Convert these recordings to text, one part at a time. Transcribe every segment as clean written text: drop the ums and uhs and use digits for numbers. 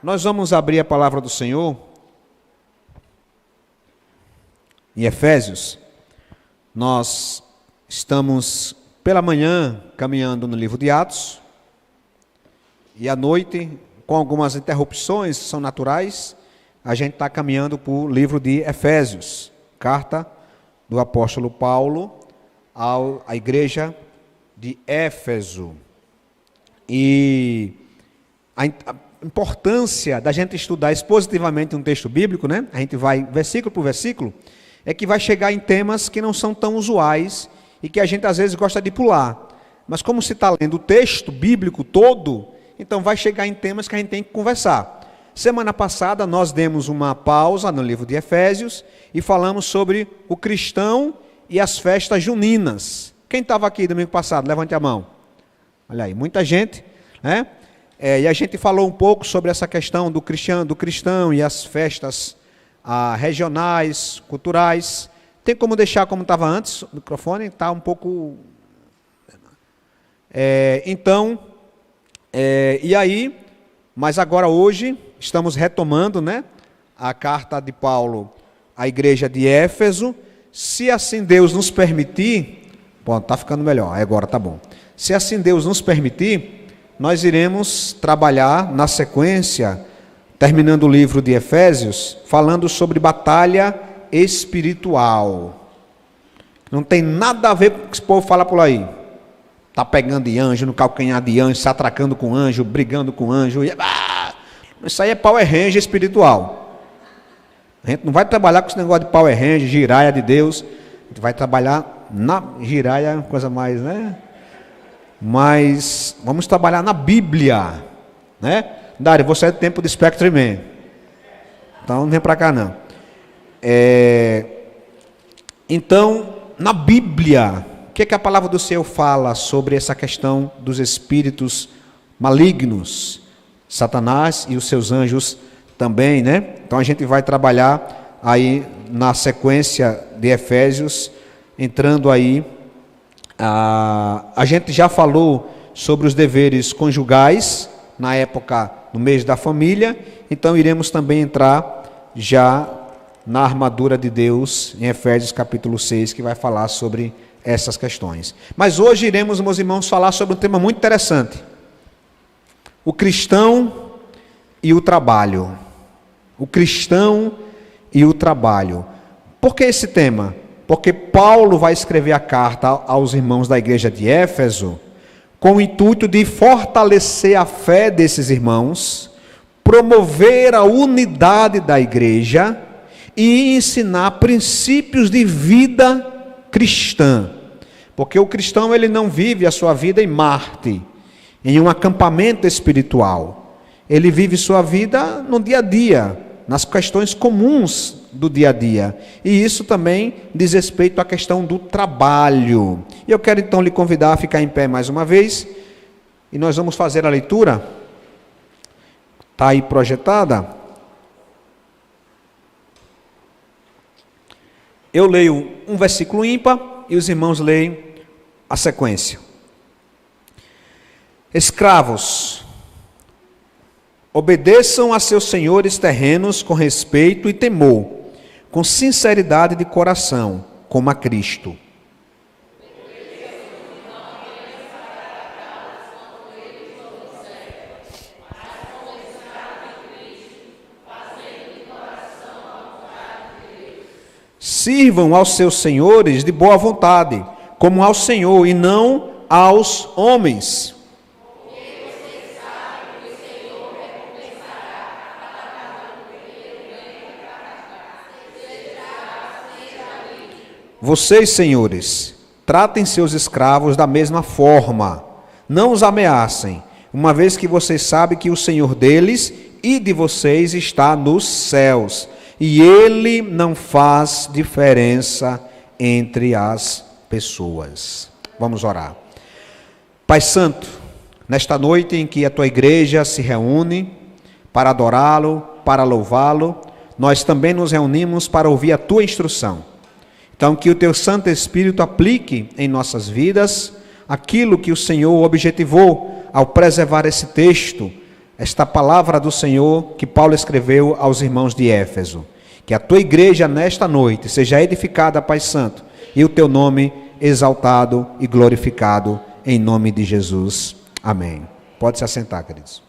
Nós vamos abrir a palavra do Senhor em Efésios. Nós estamos pela manhã caminhando no livro de Atos e à noite, com algumas interrupções que são naturais, a gente está caminhando para o livro de Efésios, carta do apóstolo Paulo à igreja de Éfeso. E a importância da gente estudar expositivamente um texto bíblico, né? A gente vai versículo por versículo, é que vai chegar em temas que não são tão usuais e que a gente às vezes gosta de pular. Mas como se está lendo o texto bíblico todo, então vai chegar em temas que a gente tem que conversar. Semana passada nós demos uma pausa no livro de Efésios e falamos sobre o cristão e as festas juninas. Quem estava aqui domingo passado? Levante a mão. Olha aí, muita gente, né? E a gente falou um pouco sobre essa questão do cristão e as festas regionais, culturais. Tem como deixar como estava antes? O microfone está um pouco... E aí, mas agora hoje, estamos retomando, né, a carta de Paulo à igreja de Éfeso. Se assim Deus nos permitir... Bom, está ficando melhor, agora está bom. Se assim Deus nos permitir, nós iremos trabalhar na sequência, terminando o livro de Efésios, falando sobre batalha espiritual. Não tem nada a ver com o que esse povo fala por aí. Está pegando de anjo, no calcanhar de anjo, se atracando com anjo, brigando com anjo. Isso aí é Power Ranger espiritual. A gente não vai trabalhar com esse negócio de Power Ranger, giraia de Deus. A gente vai trabalhar na giraia, coisa mais, né? Mas vamos trabalhar na Bíblia, né? Dário, você é do tempo de Spectre Man. Então não vem para cá não. Então, na Bíblia, o que a palavra do Senhor fala sobre essa questão dos espíritos malignos? Satanás e os seus anjos também, né? Então a gente vai trabalhar aí na sequência de Efésios, entrando aí, a gente já falou sobre os deveres conjugais, na época, no mês da família, então iremos também entrar já na armadura de Deus, em Efésios capítulo 6, que vai falar sobre essas questões. Mas hoje iremos, meus irmãos, falar sobre um tema muito interessante: o cristão e o trabalho. O cristão e o trabalho. Por que esse tema? Porque Paulo vai escrever a carta aos irmãos da igreja de Éfeso com o intuito de fortalecer a fé desses irmãos, promover a unidade da igreja e ensinar princípios de vida cristã. Porque o cristão, ele não vive a sua vida em Marte, em um acampamento espiritual. Ele vive sua vida no dia a dia, nas questões comuns do dia a dia. E isso também diz respeito à questão do trabalho. E eu quero então lhe convidar a ficar em pé mais uma vez. E nós vamos fazer a leitura. Está aí projetada. Eu leio um versículo ímpar e os irmãos leem a sequência. Escravos, obedeçam a seus senhores terrenos com respeito e temor, com sinceridade de coração, como a Cristo. Sirvam aos seus senhores de boa vontade, como ao Senhor e não aos homens. Vocês, senhores, tratem seus escravos da mesma forma, não os ameacem, uma vez que vocês sabem que o Senhor deles e de vocês está nos céus, e Ele não faz diferença entre as pessoas. Vamos orar. Pai Santo, nesta noite em que a Tua igreja se reúne para adorá-lo, para louvá-lo, nós também nos reunimos para ouvir a Tua instrução. Então, que o Teu Santo Espírito aplique em nossas vidas aquilo que o Senhor objetivou ao preservar esse texto esta palavra do Senhor que Paulo escreveu aos irmãos de Éfeso. Que a tua igreja nesta noite seja edificada, Pai Santo, e o teu nome exaltado e glorificado em nome de Jesus. Amém. Pode se assentar, queridos.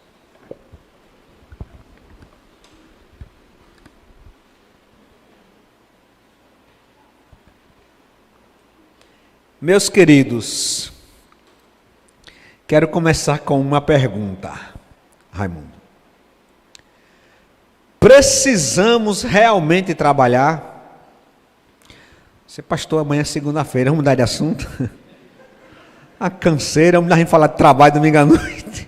Meus queridos, quero começar com uma pergunta, Raimundo. Precisamos realmente trabalhar? Você, pastor, amanhã é segunda-feira, vamos mudar de assunto? A canseira, vamos dar a gente falar de trabalho domingo à noite.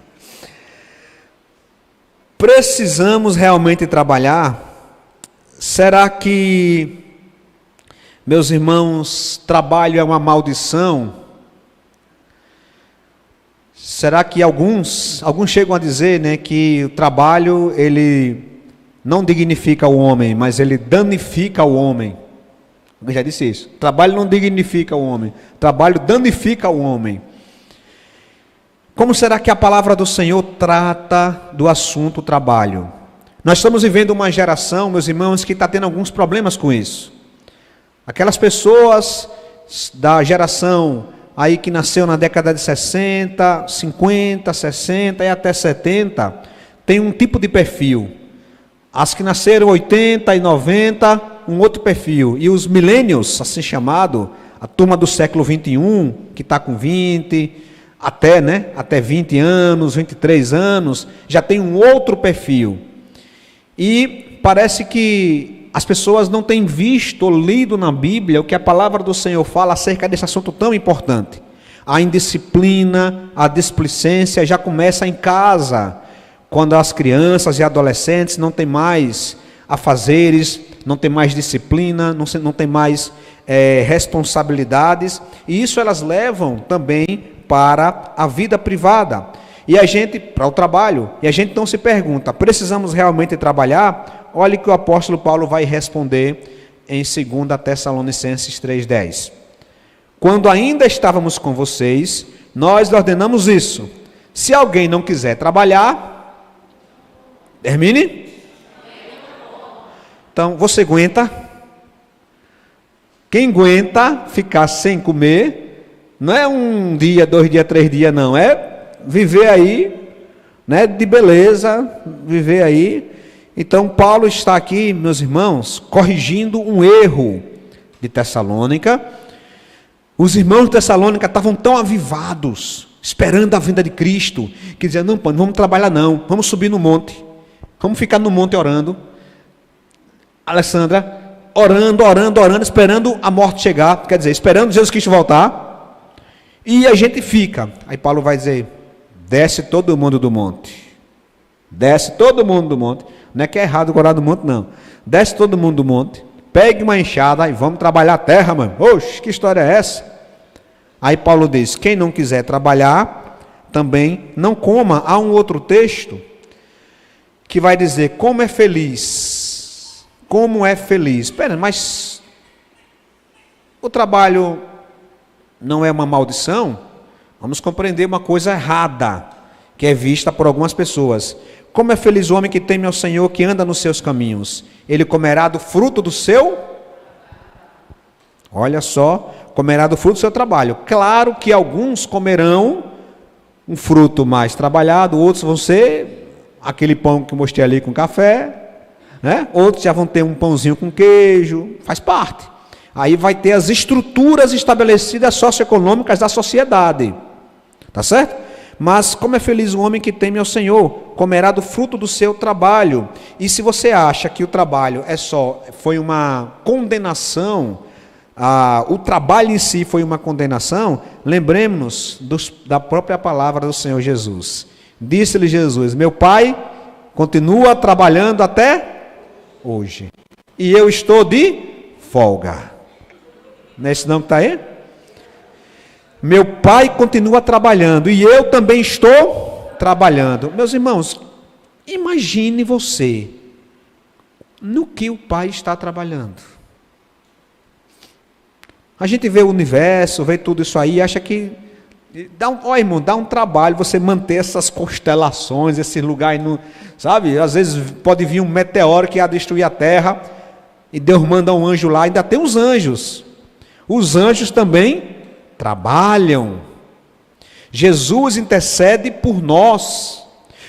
Precisamos realmente trabalhar? Será que, meus irmãos, trabalho é uma maldição? Será que alguns chegam a dizer, né, que o trabalho, ele não dignifica o homem, mas ele danifica o homem? Eu já disse isso. Trabalho não dignifica o homem, trabalho danifica o homem. Como será que a palavra do Senhor trata do assunto trabalho? Nós estamos vivendo uma geração, meus irmãos, que está tendo alguns problemas com isso. Aquelas pessoas da geração aí que nasceu na década de 60, 50, 60 e até 70, tem um tipo de perfil. As que nasceram 80 e 90, um outro perfil. E os millennials, assim chamado, a turma do século 21, que está com 20, até 20 anos, 23 anos, já tem um outro perfil. E parece que as pessoas não têm visto ou lido na Bíblia o que a palavra do Senhor fala acerca desse assunto tão importante. A indisciplina, a displicência já começa em casa, quando as crianças e adolescentes não têm mais afazeres, não têm mais disciplina, não têm mais responsabilidades, e isso elas levam também para a vida privada, para o trabalho, e a gente então se pergunta, precisamos realmente trabalhar? Olha que o apóstolo Paulo vai responder em 2 Tessalonicenses 3,10. Quando ainda estávamos com vocês, nós ordenamos isso: se alguém não quiser trabalhar, termine. Então, você aguenta? Quem aguenta ficar sem comer, não é um dia, 2 dias, 3 dias, não. É viver aí, né, de beleza, viver aí. Então, Paulo está aqui, meus irmãos, corrigindo um erro de Tessalônica. Os irmãos de Tessalônica estavam tão avivados, esperando a vinda de Cristo, que diziam, não vamos trabalhar não, vamos subir no monte. Vamos ficar no monte orando. Alessandra, orando, esperando a morte chegar. Quer dizer, esperando Jesus Cristo voltar. E a gente fica. Aí Paulo vai dizer, desce todo mundo do monte. Desce todo mundo do monte. Não é que é errado orar do monte, não. Desce todo mundo do monte. Pegue uma enxada e vamos trabalhar a terra, mano. Oxe, que história é essa? Aí Paulo diz, quem não quiser trabalhar, também não coma. Há um outro texto que vai dizer, como é feliz. Espera, mas o trabalho não é uma maldição? Vamos compreender uma coisa errada, que é vista por algumas pessoas. Como é feliz o homem que teme ao Senhor, que anda nos seus caminhos. Ele comerá do fruto do seu... Olha só, comerá do fruto do seu trabalho. Claro que alguns comerão um fruto mais trabalhado, outros vão ser aquele pão que eu mostrei ali com café, né? Outros já vão ter um pãozinho com queijo, faz parte. Aí vai ter as estruturas estabelecidas socioeconômicas da sociedade, tá certo? Mas como é feliz o homem que teme ao Senhor, comerá do fruto do seu trabalho. E se você acha que o trabalho foi uma condenação, o trabalho em si foi uma condenação, lembremos-nos da própria palavra do Senhor Jesus. Disse-lhe Jesus, meu Pai continua trabalhando até hoje, e eu estou de folga. Não é esse não que está aí? Meu Pai continua trabalhando, e eu também estou trabalhando. Meus irmãos, imagine você, no que o Pai está trabalhando. A gente vê o universo, vê tudo isso aí, e acha que Irmão, dá um trabalho você manter essas constelações, esse lugar aí, sabe? Às vezes pode vir um meteoro que ia destruir a terra, e Deus manda um anjo lá, ainda tem os anjos. Os anjos também trabalham. Jesus intercede por nós.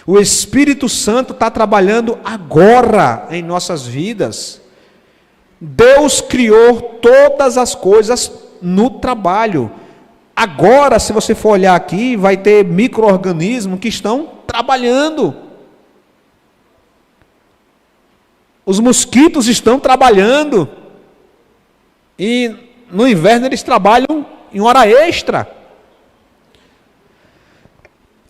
O Espírito Santo está trabalhando agora em nossas vidas. Deus criou todas as coisas no trabalho. Agora, se você for olhar aqui, vai ter micro-organismos que estão trabalhando. Os mosquitos estão trabalhando. E no inverno eles trabalham em hora extra.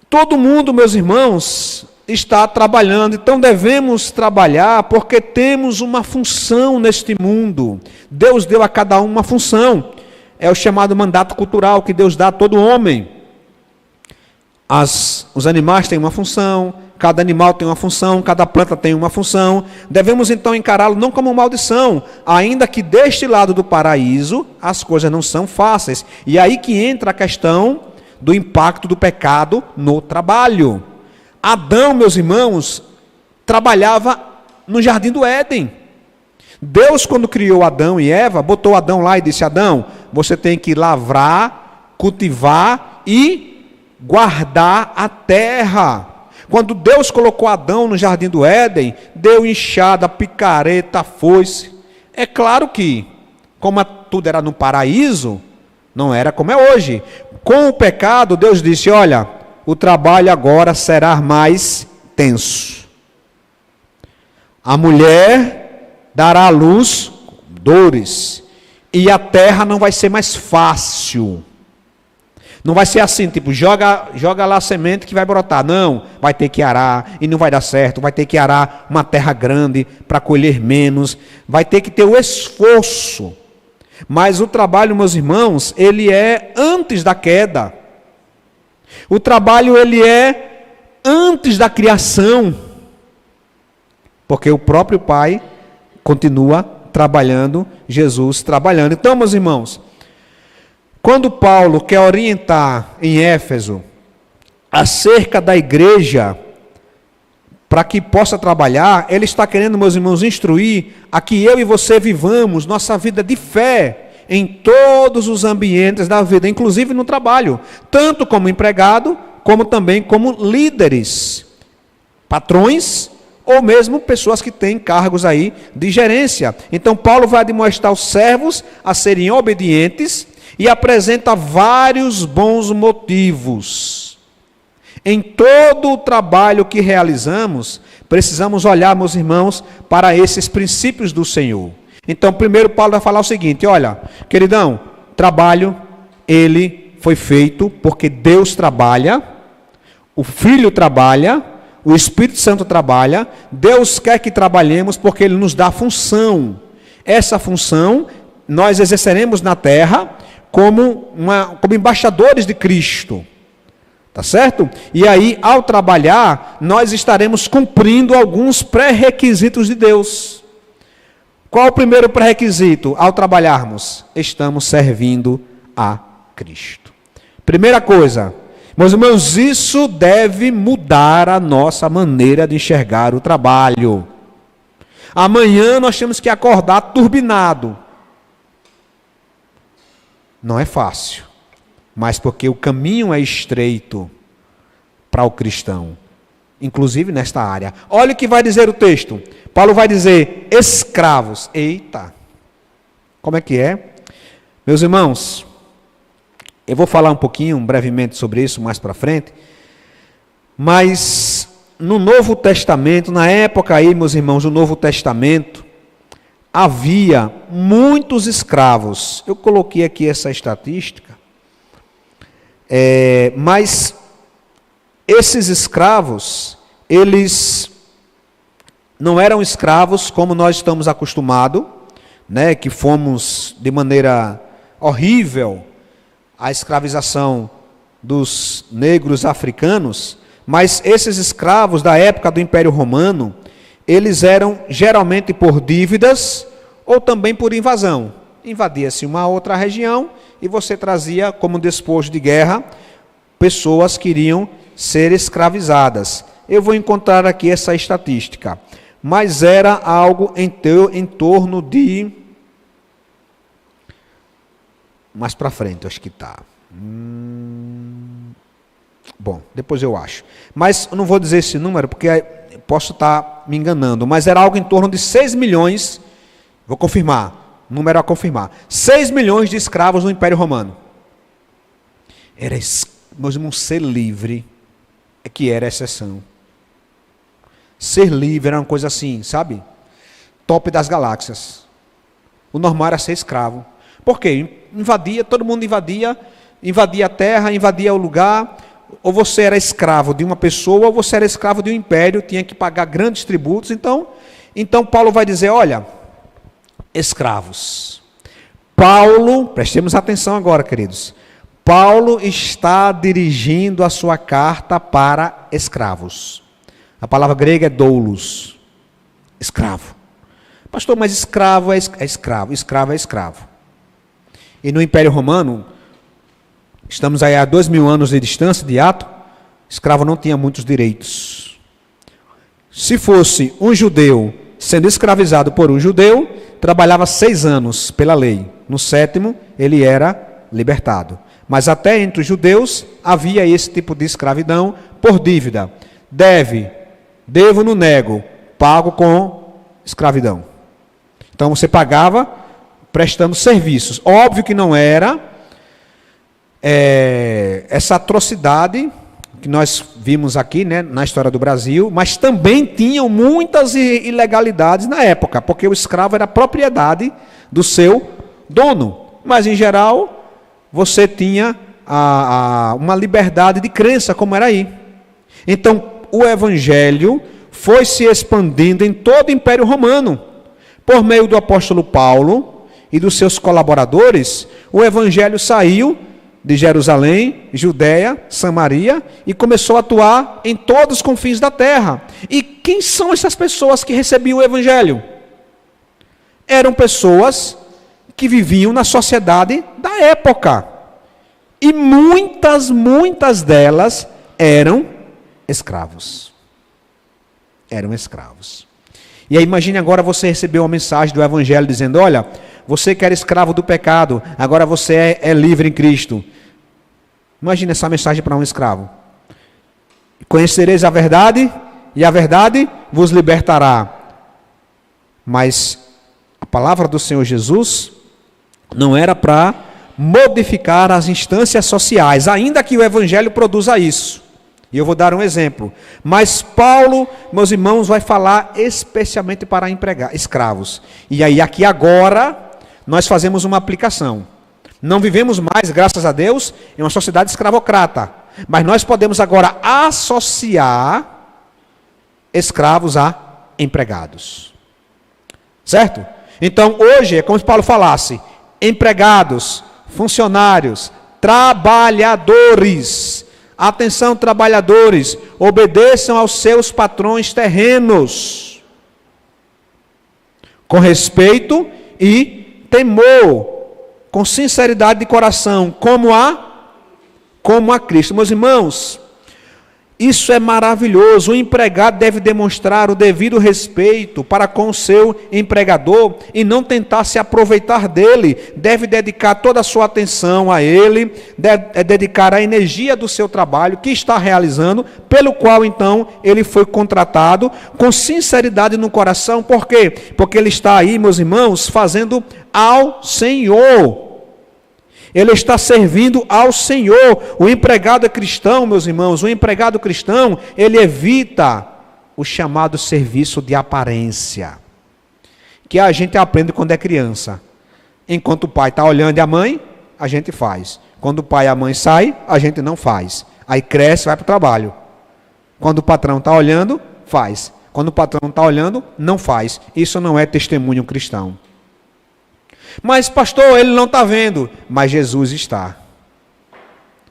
Todo mundo, meus irmãos, está trabalhando. Então devemos trabalhar porque temos uma função neste mundo. Deus deu a cada um uma função. É o chamado mandato cultural que Deus dá a todo homem. Os animais têm uma função, cada animal tem uma função, cada planta tem uma função. Devemos então encará-lo não como maldição, ainda que deste lado do paraíso as coisas não são fáceis. E aí que entra a questão do impacto do pecado no trabalho. Adão, meus irmãos, trabalhava no jardim do Éden. Deus, quando criou Adão e Eva, botou Adão lá e disse: Adão, você tem que lavrar, cultivar e guardar a terra. Quando Deus colocou Adão no jardim do Éden, deu enxada, picareta, foice. É claro que, como tudo era no paraíso, não era como é hoje. Com o pecado, Deus disse: olha, o trabalho agora será mais tenso. A mulher dará à luz dores, e a terra não vai ser mais fácil. Não vai ser assim, tipo, joga lá a semente que vai brotar. Não, vai ter que arar e não vai dar certo. Vai ter que arar uma terra grande para colher menos. Vai ter que ter o esforço. Mas o trabalho, meus irmãos, ele é antes da queda. O trabalho, ele é antes da criação. Porque o próprio Pai continua trabalhando, Jesus trabalhando. Então, meus irmãos, quando Paulo quer orientar em Éfeso acerca da igreja, para que possa trabalhar, ele está querendo, meus irmãos, instruir a que eu e você vivamos nossa vida de fé em todos os ambientes da vida, inclusive no trabalho, tanto como empregado, como também como líderes, patrões, ou mesmo pessoas que têm cargos aí de gerência. Então Paulo vai admoestar os servos a serem obedientes e apresenta vários bons motivos. Em todo o trabalho que realizamos, precisamos olhar, meus irmãos, para esses princípios do Senhor. Então, primeiro Paulo vai falar o seguinte: olha, queridão, trabalho, ele foi feito porque Deus trabalha, o Filho trabalha, o Espírito Santo trabalha. Deus quer que trabalhemos porque Ele nos dá função. Essa função nós exerceremos na terra como embaixadores de Cristo. Tá certo? E aí, ao trabalhar, nós estaremos cumprindo alguns pré-requisitos de Deus. Qual o primeiro pré-requisito? Ao trabalharmos, estamos servindo a Cristo. Primeira coisa, meus irmãos, isso deve mudar a nossa maneira de enxergar o trabalho. Amanhã nós temos que acordar turbinado. Não é fácil, mas porque o caminho é estreito para o cristão, inclusive nesta área. Olha o que vai dizer o texto. Paulo vai dizer: escravos. Eita, como é que é? Meus irmãos, eu vou falar um pouquinho, brevemente, sobre isso mais para frente, mas no Novo Testamento, na época aí, meus irmãos, do Novo Testamento, havia muitos escravos. Eu coloquei aqui essa estatística, mas esses escravos, eles não eram escravos como nós estamos acostumados, né, que fomos de maneira horrível a escravização dos negros africanos, mas esses escravos da época do Império Romano, eles eram geralmente por dívidas ou também por invasão. Invadia-se uma outra região e você trazia como despojo de guerra pessoas que iriam ser escravizadas. Eu vou encontrar aqui essa estatística. Mas era algo em torno de... Mais para frente, acho que está. Bom, depois eu acho. Mas eu não vou dizer esse número, porque posso estar me enganando. Mas era algo em torno de 6 milhões, vou confirmar, número a confirmar. 6 milhões de escravos no Império Romano. Era, meus irmãos, ser livre é que era a exceção. Ser livre era uma coisa assim, sabe? Top das galáxias. O normal era ser escravo. Por quê? Invadia, todo mundo invadia a terra, invadia o lugar. Ou você era escravo de uma pessoa, ou você era escravo de um império, tinha que pagar grandes tributos. Então Paulo vai dizer, olha, escravos. Paulo, prestemos atenção agora, queridos. Paulo está dirigindo a sua carta para escravos. A palavra grega é doulos, escravo. Pastor, mas escravo é escravo, escravo é escravo. E no Império Romano, estamos aí a 2000 anos de distância de ato, escravo não tinha muitos direitos. Se fosse um judeu sendo escravizado por um judeu, trabalhava 6 anos pela lei. No 7º, ele era libertado. Mas até entre os judeus havia esse tipo de escravidão por dívida. Devo, não nego, pago com escravidão. Então você pagava prestando serviços. Óbvio que não era essa atrocidade que nós vimos aqui, né, na história do Brasil, mas também tinham muitas ilegalidades na época, porque o escravo era propriedade do seu dono. Mas em geral, você tinha uma liberdade de crença, como era aí. Então, o evangelho foi se expandindo em todo o Império Romano. Por meio do apóstolo Paulo e dos seus colaboradores, o evangelho saiu de Jerusalém, Judéia, Samaria, e começou a atuar em todos os confins da terra. E quem são essas pessoas que recebiam o evangelho? Eram pessoas que viviam na sociedade da época. E muitas delas eram escravos. Eram escravos. E aí imagine agora você receber uma mensagem do evangelho dizendo, olha, você que era escravo do pecado, agora você é livre em Cristo. Imagine essa mensagem para um escravo. Conhecereis a verdade, e a verdade vos libertará. Mas a palavra do Senhor Jesus não era para modificar as instâncias sociais, ainda que o evangelho produza isso. E eu vou dar um exemplo. Mas Paulo, meus irmãos, vai falar especialmente para escravos. E aí aqui agora nós fazemos uma aplicação. Não vivemos mais, graças a Deus, em uma sociedade escravocrata. Mas nós podemos agora associar escravos a empregados. Certo? Então hoje é como se Paulo falasse, empregados, funcionários, trabalhadores. Atenção, trabalhadores, obedeçam aos seus patrões terrenos, com respeito e temor, com sinceridade de coração, como a Cristo. Meus irmãos, isso é maravilhoso. O empregado deve demonstrar o devido respeito para com o seu empregador e não tentar se aproveitar dele. Deve dedicar toda a sua atenção a ele, deve dedicar a energia do seu trabalho que está realizando, pelo qual então ele foi contratado, com sinceridade no coração. Por quê? Porque ele está aí, meus irmãos, fazendo ao Senhor. Ele está servindo ao Senhor. O empregado é cristão, meus irmãos. O empregado cristão, ele evita o chamado serviço de aparência, que a gente aprende quando é criança. Enquanto o pai está olhando e a mãe, a gente faz. Quando o pai e a mãe saem, a gente não faz. Aí cresce, vai para o trabalho. Quando o patrão está olhando, faz. Quando o patrão está olhando, não faz. Isso não é testemunho cristão. Mas pastor, ele não está vendo. Mas Jesus está.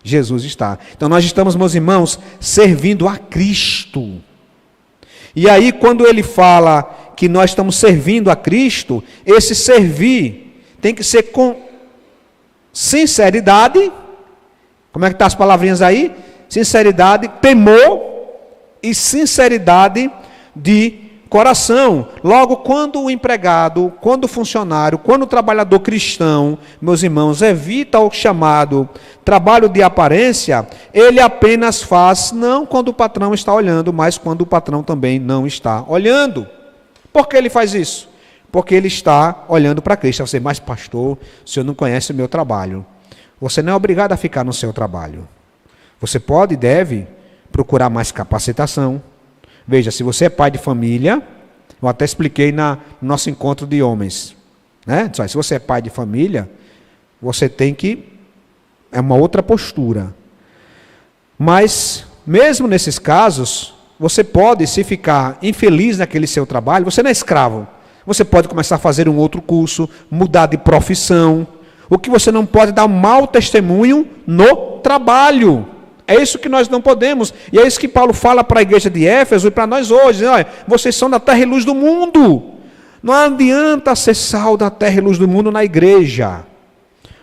Jesus está. Então nós estamos, meus irmãos, servindo a Cristo. E aí quando ele fala que nós estamos servindo a Cristo, esse servir tem que ser com sinceridade Como é que estão as palavrinhas aí? Sinceridade, temor e sinceridade de coração. Logo, quando o empregado, quando o funcionário, quando o trabalhador cristão, meus irmãos, evita o chamado trabalho de aparência, ele apenas faz, não quando o patrão está olhando, mas quando o patrão também não está olhando. Por que ele faz isso? Porque ele está olhando para Cristo. Você, mas pastor, o senhor não conhece o meu trabalho. Você não é obrigado a ficar no seu trabalho. Você pode e deve procurar mais capacitação. Veja, se você é pai de família, eu até expliquei no nosso encontro de homens, né? Se você é pai de família, você tem que, é uma outra postura. Mas, mesmo nesses casos, você pode, se ficar infeliz naquele seu trabalho, você não é escravo. Você pode começar a fazer um outro curso, mudar de profissão. O que você não pode dar um mau testemunho no trabalho. É isso que nós não podemos. E é isso que Paulo fala para a igreja de Éfeso e para nós hoje. Olha, vocês são da terra e luz do mundo. Não adianta ser sal da terra e luz do mundo na igreja.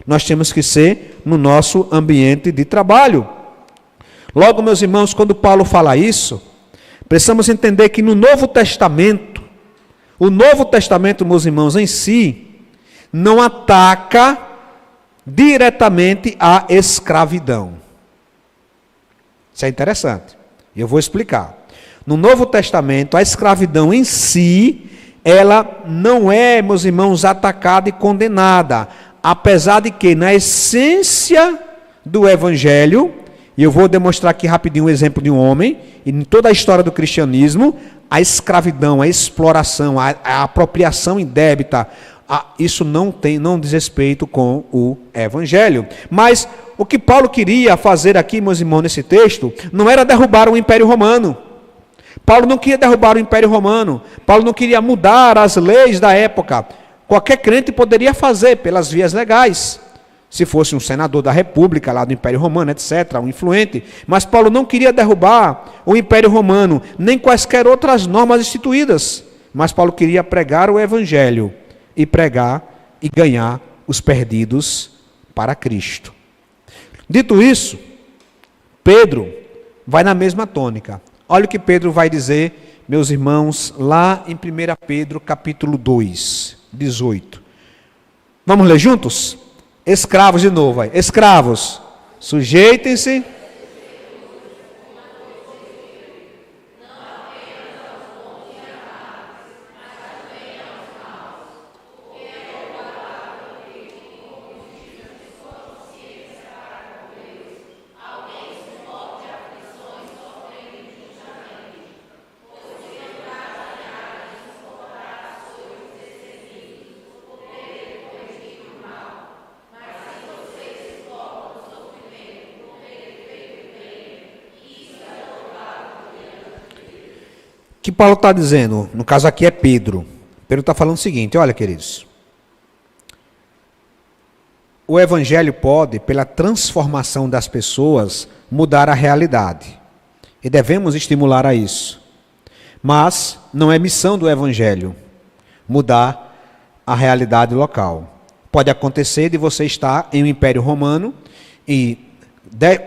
Nós temos que ser no nosso ambiente de trabalho. Logo, meus irmãos, quando Paulo fala isso, precisamos entender que no Novo Testamento, o Novo Testamento, meus irmãos, em si, não ataca diretamente a escravidão. Isso é interessante. Eu vou explicar. No Novo Testamento, a escravidão em si, ela não é, meus irmãos, atacada e condenada. Apesar de que, na essência do Evangelho, e eu vou demonstrar aqui rapidinho um exemplo de um homem, e em toda a história do cristianismo, a escravidão, a exploração, a apropriação indébita, isso não diz respeito com o Evangelho. Mas o que Paulo queria fazer aqui, meus irmãos, nesse texto, não era derrubar o Império Romano. Paulo não queria derrubar o Império Romano. Paulo não queria mudar as leis da época. Qualquer crente poderia fazer pelas vias legais. Se fosse um senador da República, lá do Império Romano, etc., um influente. Mas Paulo não queria derrubar o Império Romano, nem quaisquer outras normas instituídas. Mas Paulo queria pregar o Evangelho. E pregar e ganhar os perdidos para Cristo. Dito isso, Pedro vai na mesma tônica. Olha o que Pedro vai dizer, meus irmãos, lá em 1 Pedro capítulo 2, 18. Vamos ler juntos? Escravos de novo, vai. Escravos, sujeitem-se. O que Paulo está dizendo, no caso aqui é Pedro. Pedro está falando o seguinte, olha, queridos. O Evangelho pode, pela transformação das pessoas, mudar a realidade. E devemos estimular a isso. Mas não é missão do Evangelho mudar a realidade local. Pode acontecer de você estar em um Império Romano e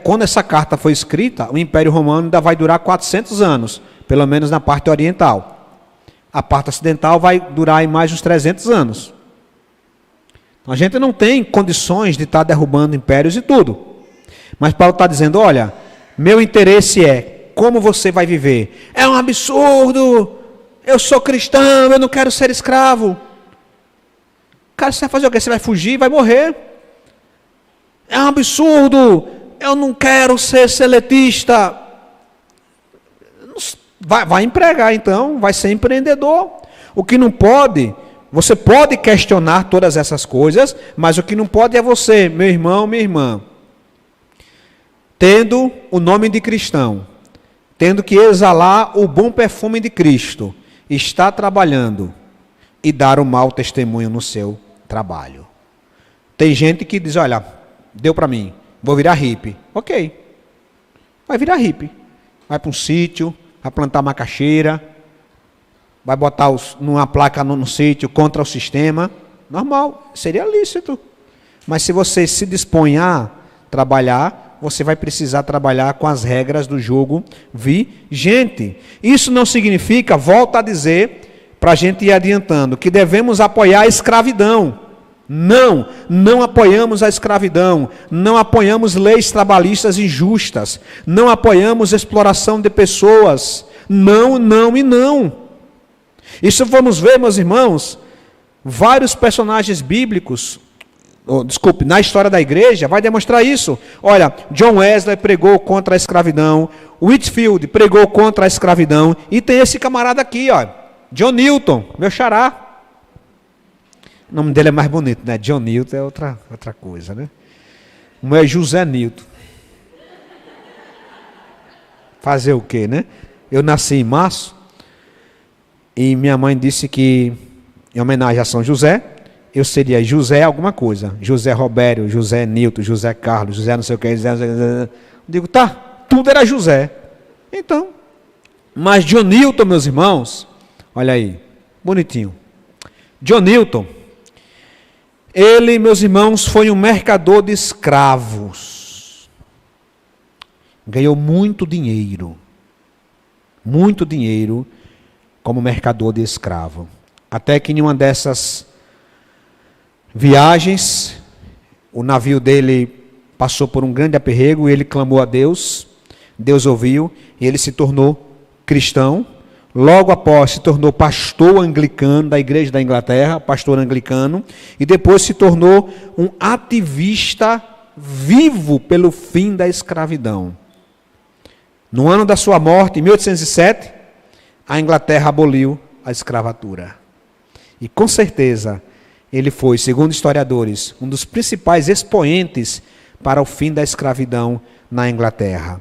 quando essa carta foi escrita, o Império Romano ainda vai durar 400 anos. Pelo menos na parte oriental. A parte ocidental vai durar aí mais uns 300 anos. A gente não tem condições de estar derrubando impérios e tudo. Mas Paulo está dizendo, olha, meu interesse é como você vai viver. É um absurdo, eu sou cristão, eu não quero ser escravo. Cara, você vai fazer o quê? Você vai fugir, vai morrer. É um absurdo, eu não quero ser seletista. Vai empregar então, vai ser empreendedor. O que não pode, você pode questionar todas essas coisas, mas o que não pode é você, meu irmão, minha irmã, tendo o nome de cristão, tendo que exalar o bom perfume de Cristo, está trabalhando e dar um mau testemunho no seu trabalho. Tem gente que diz, olha, deu para mim, vou virar hippie. Ok, vai virar hippie, vai para um sítio, vai plantar macaxeira, vai botar numa placa no sítio contra o sistema. Normal, seria lícito. Mas se você se dispõe a trabalhar, você vai precisar trabalhar com as regras do jogo vigente. Isso não significa, volto a dizer, para a gente ir adiantando, que devemos apoiar a escravidão. Não apoiamos a escravidão, não apoiamos leis trabalhistas injustas, não apoiamos exploração de pessoas, não e não. Isso vamos ver, meus irmãos, vários personagens bíblicos, na história da igreja, vai demonstrar isso. Olha, John Wesley pregou contra a escravidão, Whitefield pregou contra a escravidão, e tem esse camarada aqui, ó, John Newton, meu xará. O nome dele é mais bonito, né? John Newton é outra coisa, né? O meu é José Newton. Fazer o quê, né? Eu nasci em março e minha mãe disse que, em homenagem a São José, eu seria José alguma coisa. José Robério, José Newton, José Carlos, José não sei o que. Eu digo, tá, tudo era José. Então, mas John Newton, meus irmãos, olha aí, bonitinho. John Newton, ele, meus irmãos, foi um mercador de escravos. Ganhou muito dinheiro como mercador de escravo. Até que em uma dessas viagens, o navio dele passou por um grande aperrego e ele clamou a Deus. Deus ouviu e ele se tornou cristão. Logo após se tornou pastor anglicano da igreja da Inglaterra, pastor anglicano, e depois se tornou um ativista vivo pelo fim da escravidão. No ano da sua morte, em 1807, a Inglaterra aboliu a escravatura. E com certeza ele foi, segundo historiadores, um dos principais expoentes para o fim da escravidão na Inglaterra.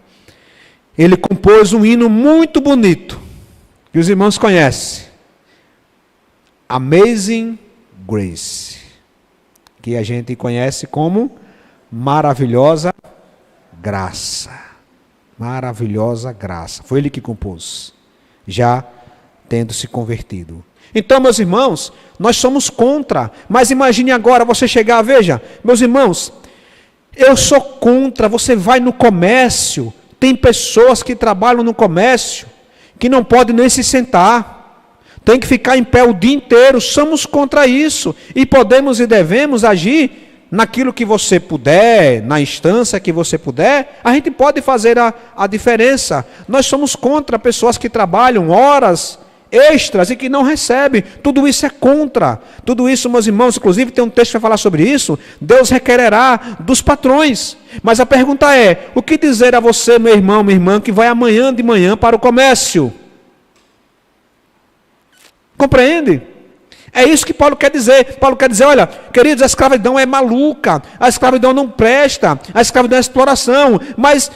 Ele compôs um hino muito bonito, que os irmãos conhecem, Amazing Grace, que a gente conhece como Maravilhosa Graça. Maravilhosa Graça. Foi ele que compôs, já tendo se convertido. Então, meus irmãos, nós somos contra, mas imagine agora você chegar, veja, meus irmãos, eu sou contra, você vai no comércio, tem pessoas que trabalham no comércio, que não pode nem se sentar, tem que ficar em pé o dia inteiro. Somos contra isso, e podemos e devemos agir naquilo que você puder, na instância que você puder, a gente pode fazer a diferença. Nós somos contra pessoas que trabalham horas extras e que não recebem. Tudo isso é contra. Tudo isso, meus irmãos, inclusive tem um texto que vai falar sobre isso. Deus requererá dos patrões. Mas a pergunta é, o que dizer a você, meu irmão, minha irmã, que vai amanhã de manhã para o comércio? Compreende? É isso que Paulo quer dizer. Paulo quer dizer, olha, queridos, a escravidão é maluca, a escravidão não presta, a escravidão é exploração, mas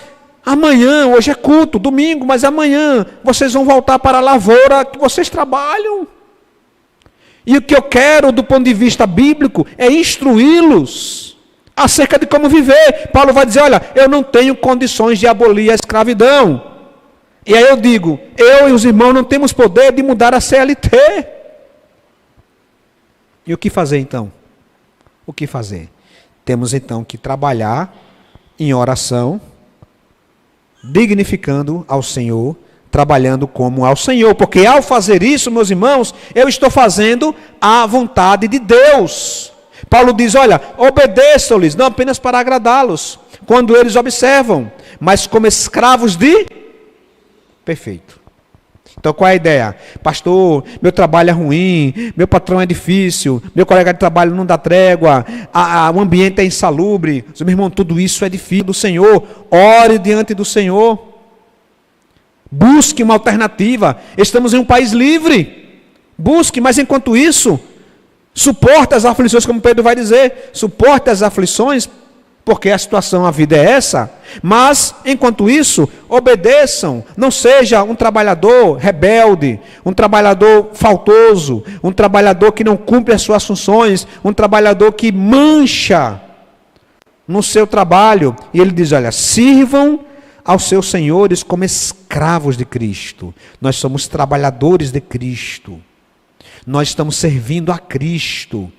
amanhã, hoje é culto, domingo, mas amanhã vocês vão voltar para a lavoura que vocês trabalham. E o que eu quero, do ponto de vista bíblico, é instruí-los acerca de como viver. Paulo vai dizer, olha, eu não tenho condições de abolir a escravidão. E aí eu digo, eu e os irmãos não temos poder de mudar a CLT. E o que fazer então? O que fazer? Temos então que trabalhar em oração, dignificando ao Senhor, trabalhando como ao Senhor, porque ao fazer isso, meus irmãos, eu estou fazendo a vontade de Deus. Paulo diz, olha, obedeçam-lhes, não apenas para agradá-los, quando eles observam, mas como escravos de perfeito. Então qual é a ideia? Pastor, meu trabalho é ruim, meu patrão é difícil, meu colega de trabalho não dá trégua, o ambiente é insalubre. Meu irmão, tudo isso é difícil do Senhor. Ore diante do Senhor. Busque uma alternativa. Estamos em um país livre. Busque, mas enquanto isso, suporte as aflições, como Pedro vai dizer. Suporte as aflições, porque a situação, a vida é essa. Mas, enquanto isso, obedeçam. Não seja um trabalhador rebelde, um trabalhador faltoso, um trabalhador que não cumpre as suas funções, um trabalhador que mancha no seu trabalho. E ele diz, olha, sirvam aos seus senhores como escravos de Cristo. Nós somos trabalhadores de Cristo. Nós estamos servindo a Cristo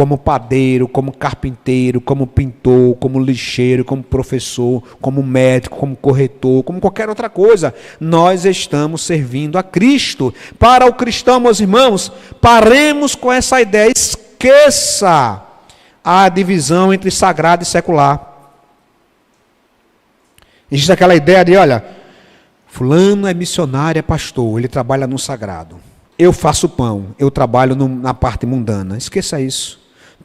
como padeiro, como carpinteiro, como pintor, como lixeiro, como professor, como médico, como corretor, como qualquer outra coisa. Nós estamos servindo a Cristo. Para o cristão, meus irmãos, paremos com essa ideia. Esqueça a divisão entre sagrado e secular. Existe aquela ideia de, olha, fulano é missionário, é pastor, ele trabalha no sagrado. Eu faço pão, eu trabalho na parte mundana. Esqueça isso.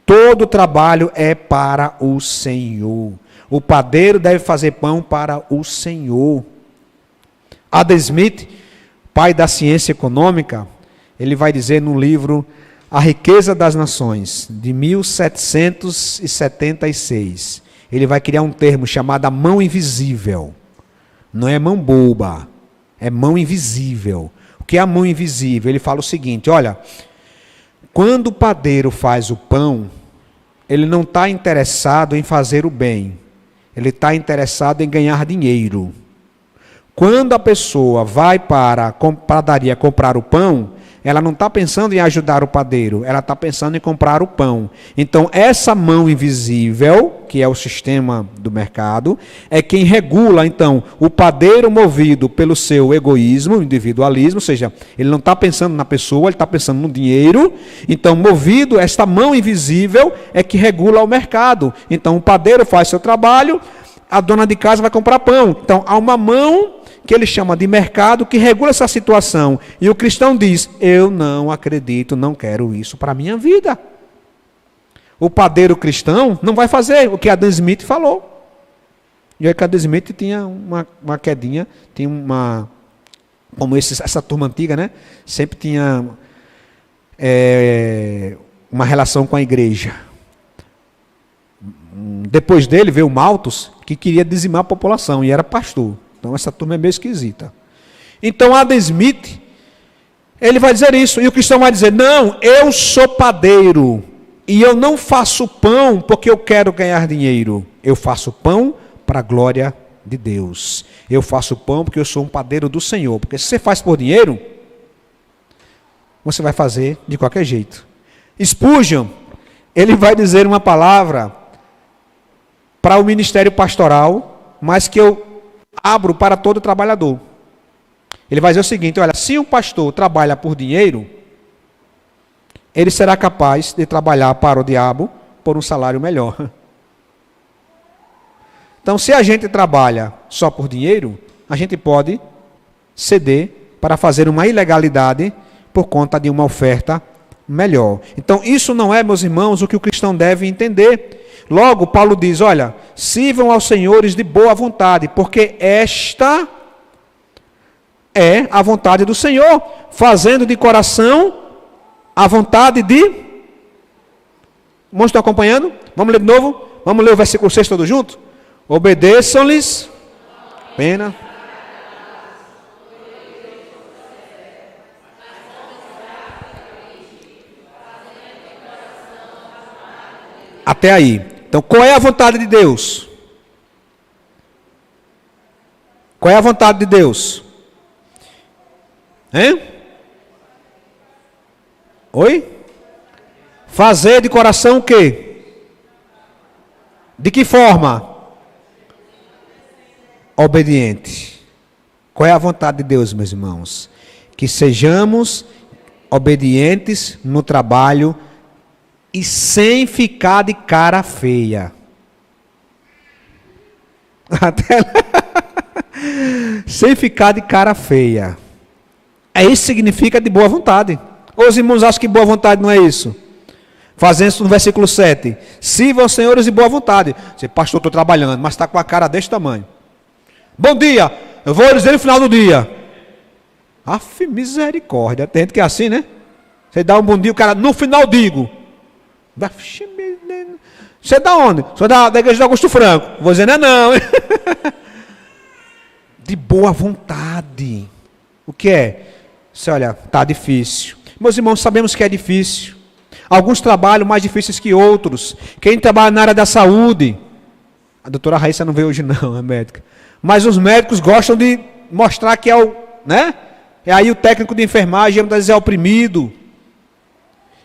Todo trabalho é para o Senhor. O padeiro deve fazer pão para o Senhor. Adam Smith, pai da ciência econômica, ele vai dizer no livro A Riqueza das Nações, de 1776, ele vai criar um termo chamado mão invisível. Não é mão boba, é mão invisível. O que é a mão invisível? Ele fala o seguinte, olha, quando o padeiro faz o pão, ele não está interessado em fazer o bem, ele está interessado em ganhar dinheiro. Quando a pessoa vai para a padaria comprar o pão, ela não está pensando em ajudar o padeiro, ela está pensando em comprar o pão. Então, essa mão invisível, que é o sistema do mercado, é quem regula, então, o padeiro movido pelo seu egoísmo, individualismo, ou seja, ele não está pensando na pessoa, ele está pensando no dinheiro. Então, movido, esta mão invisível é que regula o mercado. Então, o padeiro faz seu trabalho, a dona de casa vai comprar pão. Então, há uma mão que ele chama de mercado, que regula essa situação. E o cristão diz, eu não acredito, não quero isso para a minha vida. O padeiro cristão não vai fazer o que Adam Smith falou. E aí Adam Smith tinha uma quedinha, tinha uma... Como essa turma antiga, né? Sempre tinha uma relação com a igreja. Depois dele veio o Malthus, que queria dizimar a população, e era pastor. Então, essa turma é meio esquisita. Então, Adam Smith, ele vai dizer isso. E o cristão vai dizer, não, eu sou padeiro. E eu não faço pão porque eu quero ganhar dinheiro. Eu faço pão para a glória de Deus. Eu faço pão porque eu sou um padeiro do Senhor. Porque se você faz por dinheiro, você vai fazer de qualquer jeito. Spurgeon, ele vai dizer uma palavra para o ministério pastoral, mas que eu abro para todo trabalhador. Ele vai dizer o seguinte, olha, se um pastor trabalha por dinheiro, ele será capaz de trabalhar para o diabo por um salário melhor. Então, se a gente trabalha só por dinheiro, a gente pode ceder para fazer uma ilegalidade por conta de uma oferta melhor. Então, isso não é, meus irmãos, o que o cristão deve entender. Logo, Paulo diz, olha, sirvam aos senhores de boa vontade, porque esta é a vontade do Senhor, fazendo de coração a vontade de... Irmãos, estão acompanhando? Vamos ler de novo? Vamos ler o versículo 6 todo junto? Obedeçam-lhes, pena... Até aí. Então, qual é a vontade de Deus? Qual é a vontade de Deus? Hein? Oi? Fazer de coração o quê? De que forma? Obediente. Qual é a vontade de Deus, meus irmãos? Que sejamos obedientes no trabalho e sem ficar de cara feia. Até sem ficar de cara feia. Isso significa de boa vontade. Ou os irmãos acham que boa vontade não é isso? Fazendo isso no versículo 7. Sirvam aos senhores de boa vontade. Você, pastor, estou trabalhando, mas está com a cara deste tamanho. Bom dia, eu vou dizer no final do dia. Aff, misericórdia. Tem gente que é assim, né? Você dá um bom dia, o cara, no final digo. Você é da onde? Sou da igreja de Augusto Franco. Vou dizer, não é não. De boa vontade. O que é? Você olha, está difícil. Meus irmãos, sabemos que é difícil. Alguns trabalham mais difíceis que outros. Quem trabalha na área da saúde, a doutora Raíssa não veio hoje não, é médica. Mas os médicos gostam de mostrar que é o, né? É aí o técnico de enfermagem, muitas vezes é oprimido.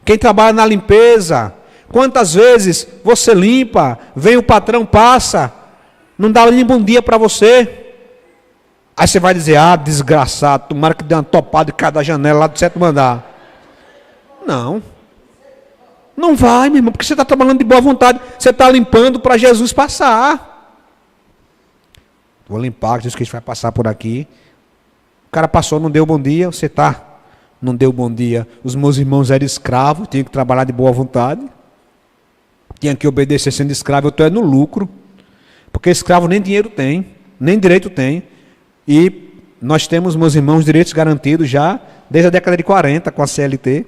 Quem trabalha na limpeza, Quantas vezes você limpa, vem o patrão, passa, não dá nem bom dia para você. Aí você vai dizer, desgraçado, tomara que dê uma topada de cada janela lá do 7º andar. Não. Não vai, meu irmão, porque você está trabalhando de boa vontade. Você está limpando para Jesus passar. Vou limpar, Jesus Cristo vai passar por aqui. O cara passou, não deu bom dia, você está... Não deu bom dia. Os meus irmãos eram escravos, tinham que trabalhar de boa vontade. Tinham que obedecer sendo escravo, eu estou no lucro. Porque escravo nem dinheiro tem, nem direito tem. E nós temos, meus irmãos, direitos garantidos já desde a década de 40 com a CLT.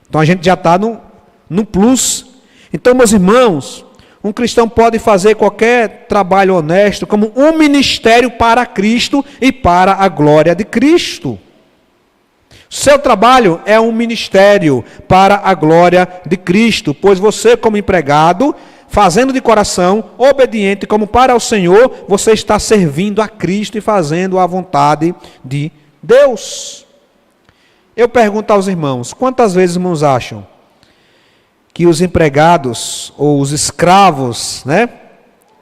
Então a gente já está no plus. Então, meus irmãos, um cristão pode fazer qualquer trabalho honesto como um ministério para Cristo e para a glória de Cristo. Seu trabalho é um ministério para a glória de Cristo, pois você, como empregado, fazendo de coração, obediente como para o Senhor, você está servindo a Cristo e fazendo a vontade de Deus. Eu pergunto aos irmãos, quantas vezes, irmãos, acham que os empregados ou os escravos,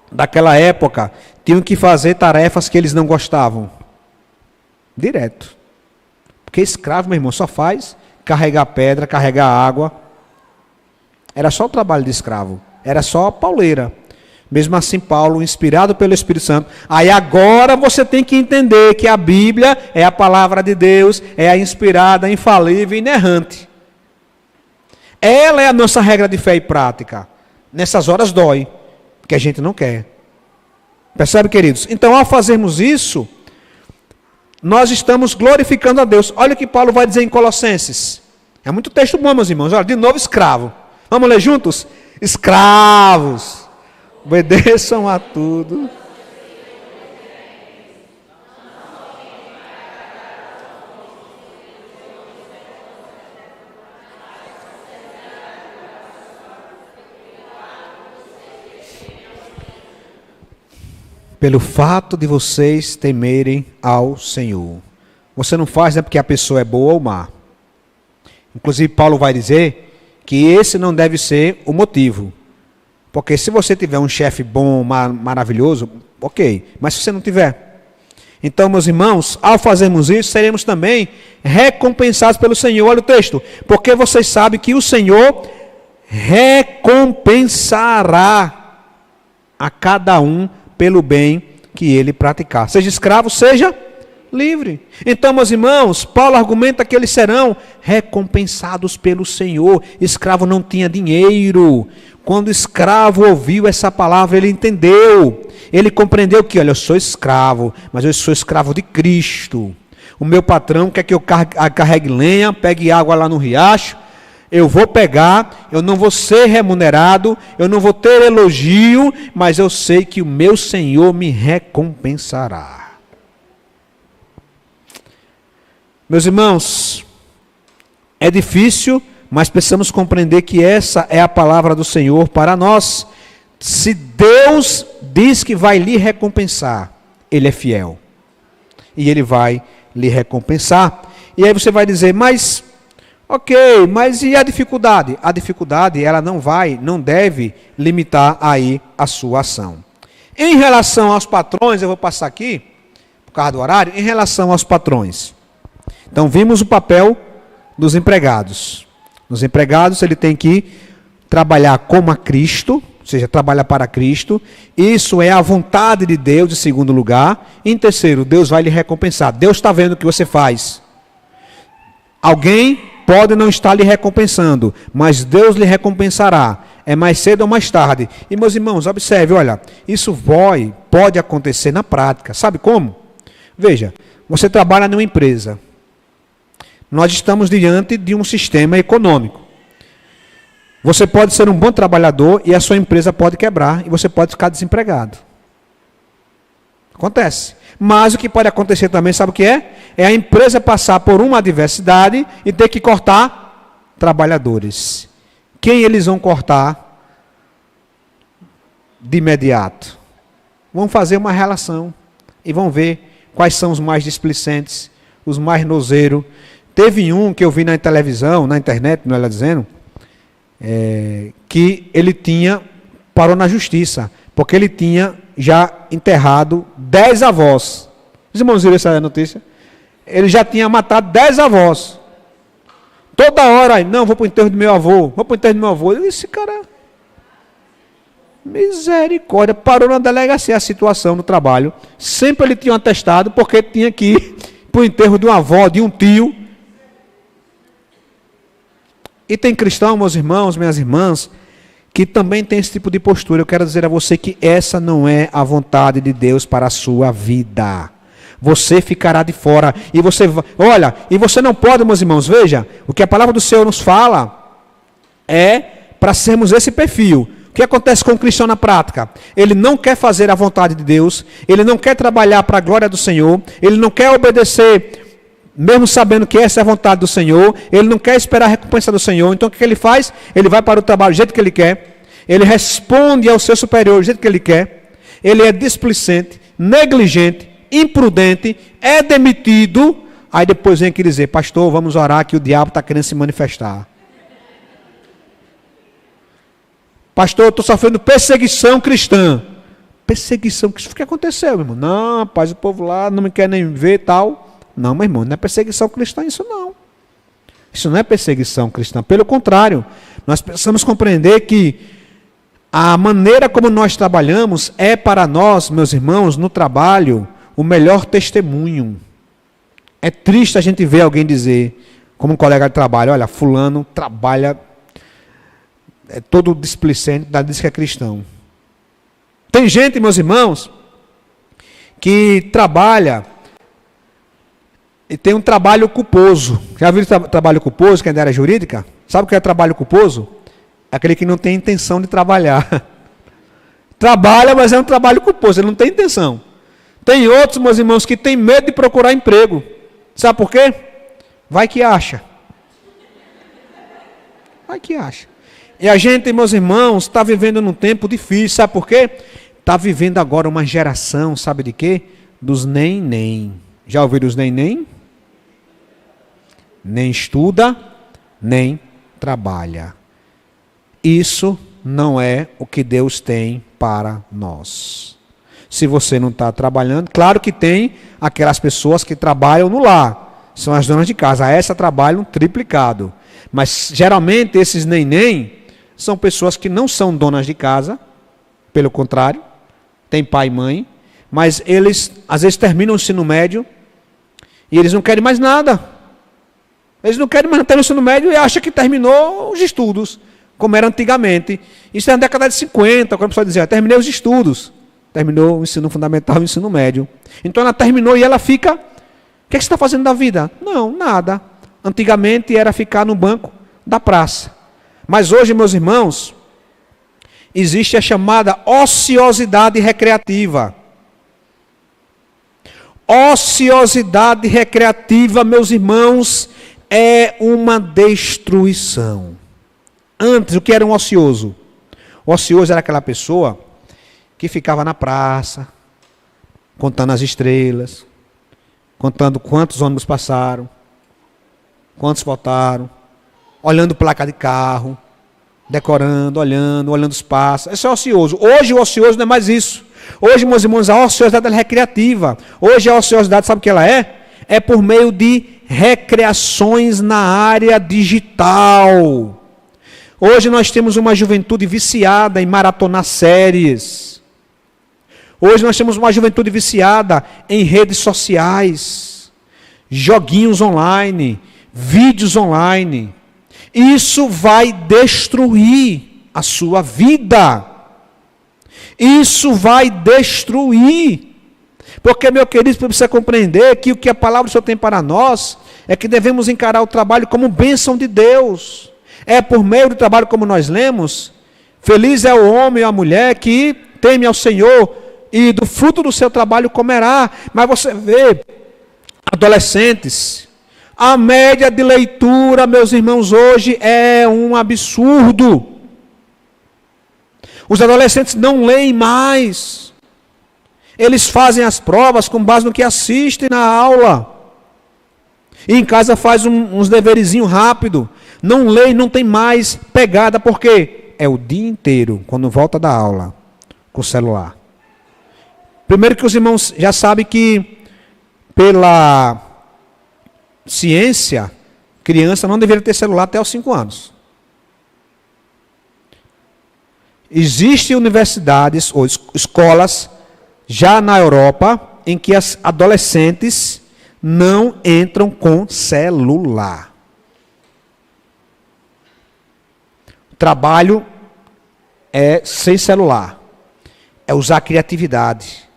daquela época, tinham que fazer tarefas que eles não gostavam? Direto. Porque escravo, meu irmão, só faz carregar pedra, carregar água. Era só o trabalho de escravo. Era só a pauleira. Mesmo assim, Paulo, inspirado pelo Espírito Santo. Aí agora você tem que entender que a Bíblia é a palavra de Deus, é a inspirada, infalível e inerrante. Ela é a nossa regra de fé e prática. Nessas horas dói, porque a gente não quer. Percebe, queridos? Então, ao fazermos isso, nós estamos glorificando a Deus. Olha o que Paulo vai dizer em Colossenses. É muito texto bom, meus irmãos. Olha, de novo, escravo. Vamos ler juntos? Escravos, obedeçam a tudo. Pelo fato de vocês temerem ao Senhor. Você não faz porque a pessoa é boa ou má. Inclusive, Paulo vai dizer que esse não deve ser o motivo. Porque se você tiver um chefe bom, maravilhoso, ok. Mas se você não tiver. Então, meus irmãos, ao fazermos isso, seremos também recompensados pelo Senhor. Olha o texto. Porque vocês sabem que o Senhor recompensará a cada um pelo bem que ele praticar. Seja escravo, seja livre. Então, meus irmãos, Paulo argumenta que eles serão recompensados pelo Senhor. Escravo não tinha dinheiro. Quando o escravo ouviu essa palavra, ele entendeu. Ele compreendeu que, olha, eu sou escravo, mas eu sou escravo de Cristo. O meu patrão quer que eu carregue lenha, pegue água lá no riacho. Eu vou pegar, eu não vou ser remunerado, eu não vou ter elogio, mas eu sei que o meu Senhor me recompensará. Meus irmãos, é difícil, mas precisamos compreender que essa é a palavra do Senhor para nós. Se Deus diz que vai lhe recompensar, Ele é fiel. E Ele vai lhe recompensar. E aí você vai dizer, mas... ok, mas e a dificuldade? A dificuldade, ela não deve limitar aí a sua ação. Em relação aos patrões, eu vou passar aqui, por causa do horário, em relação aos patrões. Então, vimos o papel dos empregados. Os empregados, ele tem que trabalhar como a Cristo, ou seja, trabalhar para Cristo. Isso é a vontade de Deus, em segundo lugar. Em terceiro, Deus vai lhe recompensar. Deus está vendo o que você faz. Alguém pode não estar lhe recompensando, mas Deus lhe recompensará. É mais cedo ou mais tarde. E, meus irmãos, observe, olha, isso pode acontecer na prática. Sabe como? Veja, você trabalha numa empresa. Nós estamos diante de um sistema econômico. Você pode ser um bom trabalhador e a sua empresa pode quebrar e você pode ficar desempregado. Acontece. Mas o que pode acontecer também, sabe o que é? É a empresa passar por uma adversidade e ter que cortar trabalhadores. Quem eles vão cortar de imediato? Vão fazer uma relação e vão ver quais são os mais displicentes, os mais nozeiros. Teve um que eu vi na televisão, na internet, não ela dizendo, que ele parou na justiça, porque ele tinha já enterrado 10 avós. Os irmãos viram essa notícia? Ele já tinha matado 10 avós. Toda hora, não, vou para o enterro do meu avô, vou para o enterro do meu avô. Esse cara, misericórdia, parou na delegacia a situação no trabalho. Sempre ele tinha um atestado, porque tinha que ir para o enterro de uma avó, de um tio. E tem cristão, meus irmãos, minhas irmãs, que também tem esse tipo de postura. Eu quero dizer a você que essa não é a vontade de Deus para a sua vida. Você ficará de fora. E você não pode, meus irmãos, veja, o que a palavra do Senhor nos fala é para sermos esse perfil. O que acontece com o cristão na prática? Ele não quer fazer a vontade de Deus, ele não quer trabalhar para a glória do Senhor, ele não quer obedecer, mesmo sabendo que essa é a vontade do Senhor, ele não quer esperar a recompensa do Senhor. Então o que ele faz? Ele vai para o trabalho do jeito que ele quer, ele responde ao seu superior do jeito que ele quer, ele é displicente, negligente, imprudente, é demitido. Aí depois vem aqui dizer: pastor, vamos orar que o diabo está querendo se manifestar. Pastor, eu estou sofrendo perseguição cristã. Perseguição cristã? O que aconteceu, meu irmão? Não, rapaz, o povo lá não me quer nem ver e tal. Não, meu irmão, não é perseguição cristã isso não. Isso não é perseguição cristã. Pelo contrário, nós precisamos compreender que a maneira como nós trabalhamos é para nós, meus irmãos, no trabalho, o melhor testemunho. É triste a gente ver alguém dizer, como um colega de trabalho: olha, fulano trabalha, é todo displicente, diz que é cristão. Tem gente, meus irmãos, que trabalha e tem um trabalho culposo. Já viu trabalho culposo, quem é da área jurídica? Sabe o que é trabalho culposo? É aquele que não tem intenção de trabalhar. Trabalha, mas é um trabalho culposo, ele não tem intenção. Tem outros, meus irmãos, que tem medo de procurar emprego. Sabe por quê? Vai que acha. Vai que acha. E a gente, meus irmãos, está vivendo num tempo difícil. Sabe por quê? Está vivendo agora uma geração, sabe de quê? Dos nem. Já ouviram os nem? Nem estuda, nem trabalha. Isso não é o que Deus tem para nós. Se você não está trabalhando, claro que tem aquelas pessoas que trabalham no lar, são as donas de casa, essa trabalham triplicado. Mas geralmente esses nem são pessoas que não são donas de casa, pelo contrário, tem pai e mãe, mas eles às vezes terminam o ensino médio e eles não querem mais nada. Eles não querem mais ter o ensino médio e acham que terminou os estudos, como era antigamente. Isso é na década de 50, quando a pessoa dizia: terminei os estudos. Terminou o ensino fundamental e o ensino médio. Então ela terminou e ela fica: o que você está fazendo da vida? Não, nada. Antigamente era ficar no banco da praça. Mas hoje, meus irmãos, existe a chamada ociosidade recreativa. Ociosidade recreativa, meus irmãos, é uma destruição. Antes, o que era um ocioso? O ocioso era aquela pessoa que ficava na praça, contando as estrelas, contando quantos ônibus passaram, quantos voltaram, olhando placa de carro, decorando, olhando os passos. Esse é ocioso. Hoje o ocioso não é mais isso. Hoje, meus irmãos, a ociosidade é recreativa. Hoje a ociosidade, sabe o que ela é? É por meio de recreações na área digital. Hoje nós temos uma juventude viciada em maratonar séries. Hoje nós temos uma juventude viciada em redes sociais, joguinhos online, vídeos online. Isso vai destruir a sua vida. Isso vai destruir. Porque, meu querido, você precisa compreender que o que a palavra do Senhor tem para nós é que devemos encarar o trabalho como bênção de Deus. É por meio do trabalho, como nós lemos: feliz é o homem ou a mulher que teme ao Senhor e do fruto do seu trabalho comerá. Mas você vê, adolescentes, a média de leitura, meus irmãos, hoje é um absurdo. Os adolescentes não leem mais. Eles fazem as provas com base no que assistem na aula. E em casa faz uns deverizinhos rápido. Não lê e não tem mais pegada, porque é o dia inteiro, quando volta da aula, com o celular. Primeiro que os irmãos já sabem que, pela ciência, criança não deveria ter celular até os 5 anos. Existem universidades ou escolas já na Europa em que as adolescentes não entram com celular. O trabalho é sem celular. É usar a criatividade.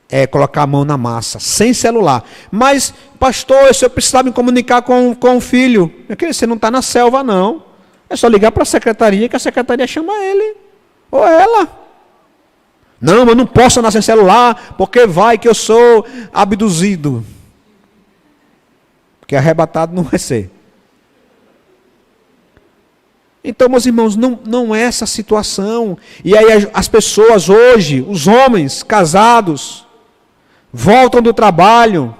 É colocar a mão na massa, sem celular. Mas, pastor, se eu precisar me comunicar com o filho, você não está na selva, não. É só ligar para a secretaria, que a secretaria chama ele. Ou ela. Não, eu não posso andar sem celular, porque vai que eu sou abduzido. Porque arrebatado não vai ser. Então, meus irmãos, não é essa situação. E aí as pessoas hoje, os homens casados, voltam do trabalho.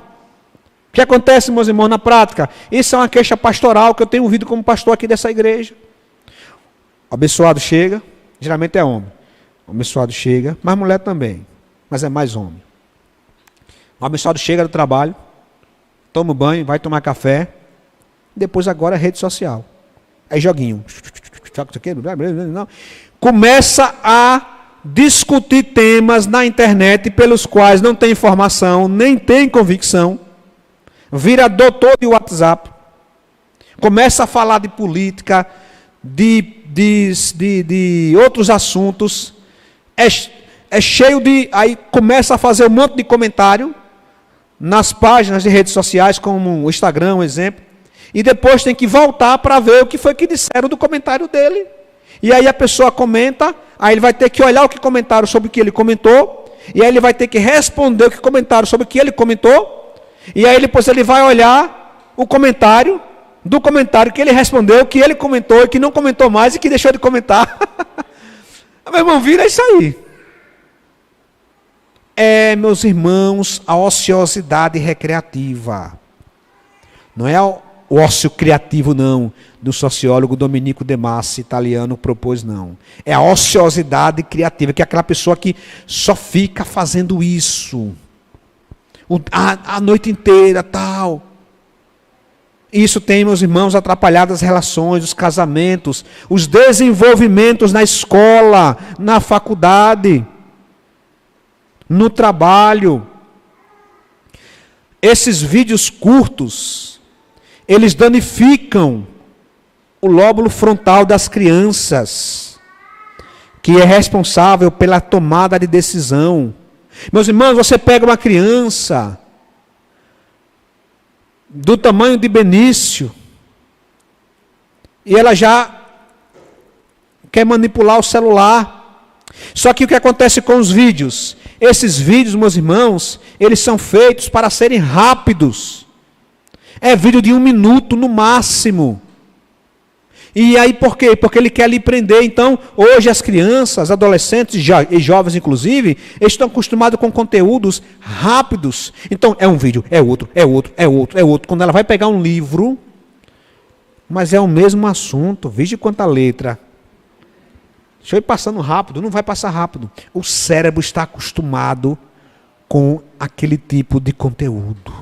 O que acontece, meus irmãos, na prática? Isso é uma queixa pastoral que eu tenho ouvido como pastor aqui dessa igreja. O abençoado chega, geralmente é homem. O abençoado chega, mas mulher também, mas é mais homem. O abençoado chega do trabalho, toma banho, vai tomar café, depois agora é rede social. Aí joguinho. Começa a discutir temas na internet pelos quais não tem informação, nem tem convicção. Vira doutor de WhatsApp. Começa a falar de política, de outros assuntos. É cheio de... Aí começa a fazer um monte de comentário nas páginas de redes sociais, como o Instagram, um exemplo. E depois tem que voltar para ver o que foi que disseram do comentário dele. E aí a pessoa comenta, aí ele vai ter que olhar o que comentaram sobre o que ele comentou, e aí ele vai ter que responder o que comentaram sobre o que ele comentou, e aí depois ele vai olhar o comentário do comentário que ele respondeu, que ele comentou e que não comentou mais e que deixou de comentar. Meu irmão, vira isso aí. É, meus irmãos, a ociosidade recreativa. Não é o ócio criativo, não, do sociólogo Domenico De Masi, italiano, propôs, não. É a ociosidade criativa, que é aquela pessoa que só fica fazendo isso. A noite inteira, tal. Isso tem, meus irmãos, atrapalhado as relações, os casamentos, os desenvolvimentos na escola, na faculdade, no trabalho. Esses vídeos curtos, eles danificam o lóbulo frontal das crianças, que é responsável pela tomada de decisão. Meus irmãos, você pega uma criança do tamanho de Benício, e ela já quer manipular o celular. Só que o que acontece com os vídeos? Esses vídeos, meus irmãos, eles são feitos para serem rápidos. É vídeo de 1 minuto no máximo. E aí por quê? Porque ele quer lhe prender. Então, hoje as crianças, adolescentes e jovens inclusive, estão acostumados com conteúdos rápidos. Então, é um vídeo, é outro, é outro, é outro, é outro. Quando ela vai pegar um livro, mas é o mesmo assunto, veja quanta letra. Deixa eu ir passando rápido, não vai passar rápido. O cérebro está acostumado com aquele tipo de conteúdo.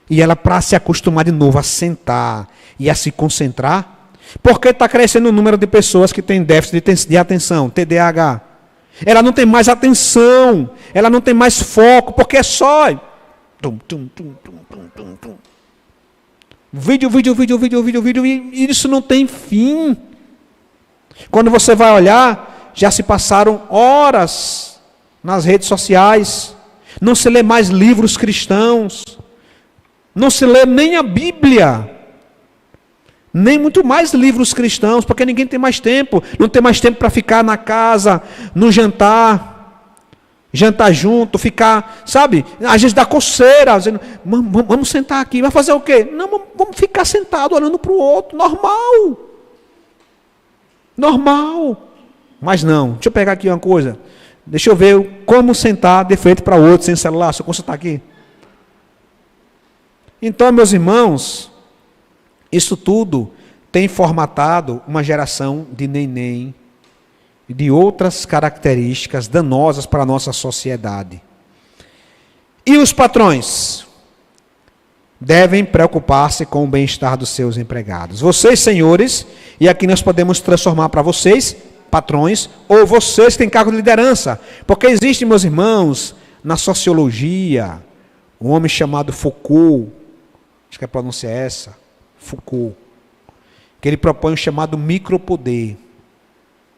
E ela, para se acostumar de novo a sentar e a se concentrar, porque está crescendo o número de pessoas que têm déficit de atenção, TDAH. Ela não tem mais atenção, ela não tem mais foco, porque é só vídeo, e isso não tem fim. Quando você vai olhar, já se passaram horas nas redes sociais, não se lê mais livros cristãos, não se lê nem a Bíblia, nem muito mais livros cristãos, porque ninguém tem mais tempo, não tem mais tempo para ficar na casa, no jantar junto, ficar, sabe, às vezes dá coceira, dizendo, vamos sentar aqui, vai fazer o quê? Não, vamos ficar sentado olhando para o outro, normal, mas não, deixa eu pegar aqui uma coisa, deixa eu ver como sentar de frente para o outro, sem celular, se eu consertar aqui. Então, meus irmãos, isso tudo tem formatado uma geração de neném e de outras características danosas para a nossa sociedade. E os patrões devem preocupar-se com o bem-estar dos seus empregados. Vocês, senhores, e aqui nós podemos transformar para vocês, patrões, ou vocês que têm cargo de liderança. Porque existe, meus irmãos, na sociologia, um homem chamado Foucault, acho que a pronúncia é essa, Foucault, que ele propõe o chamado micropoder.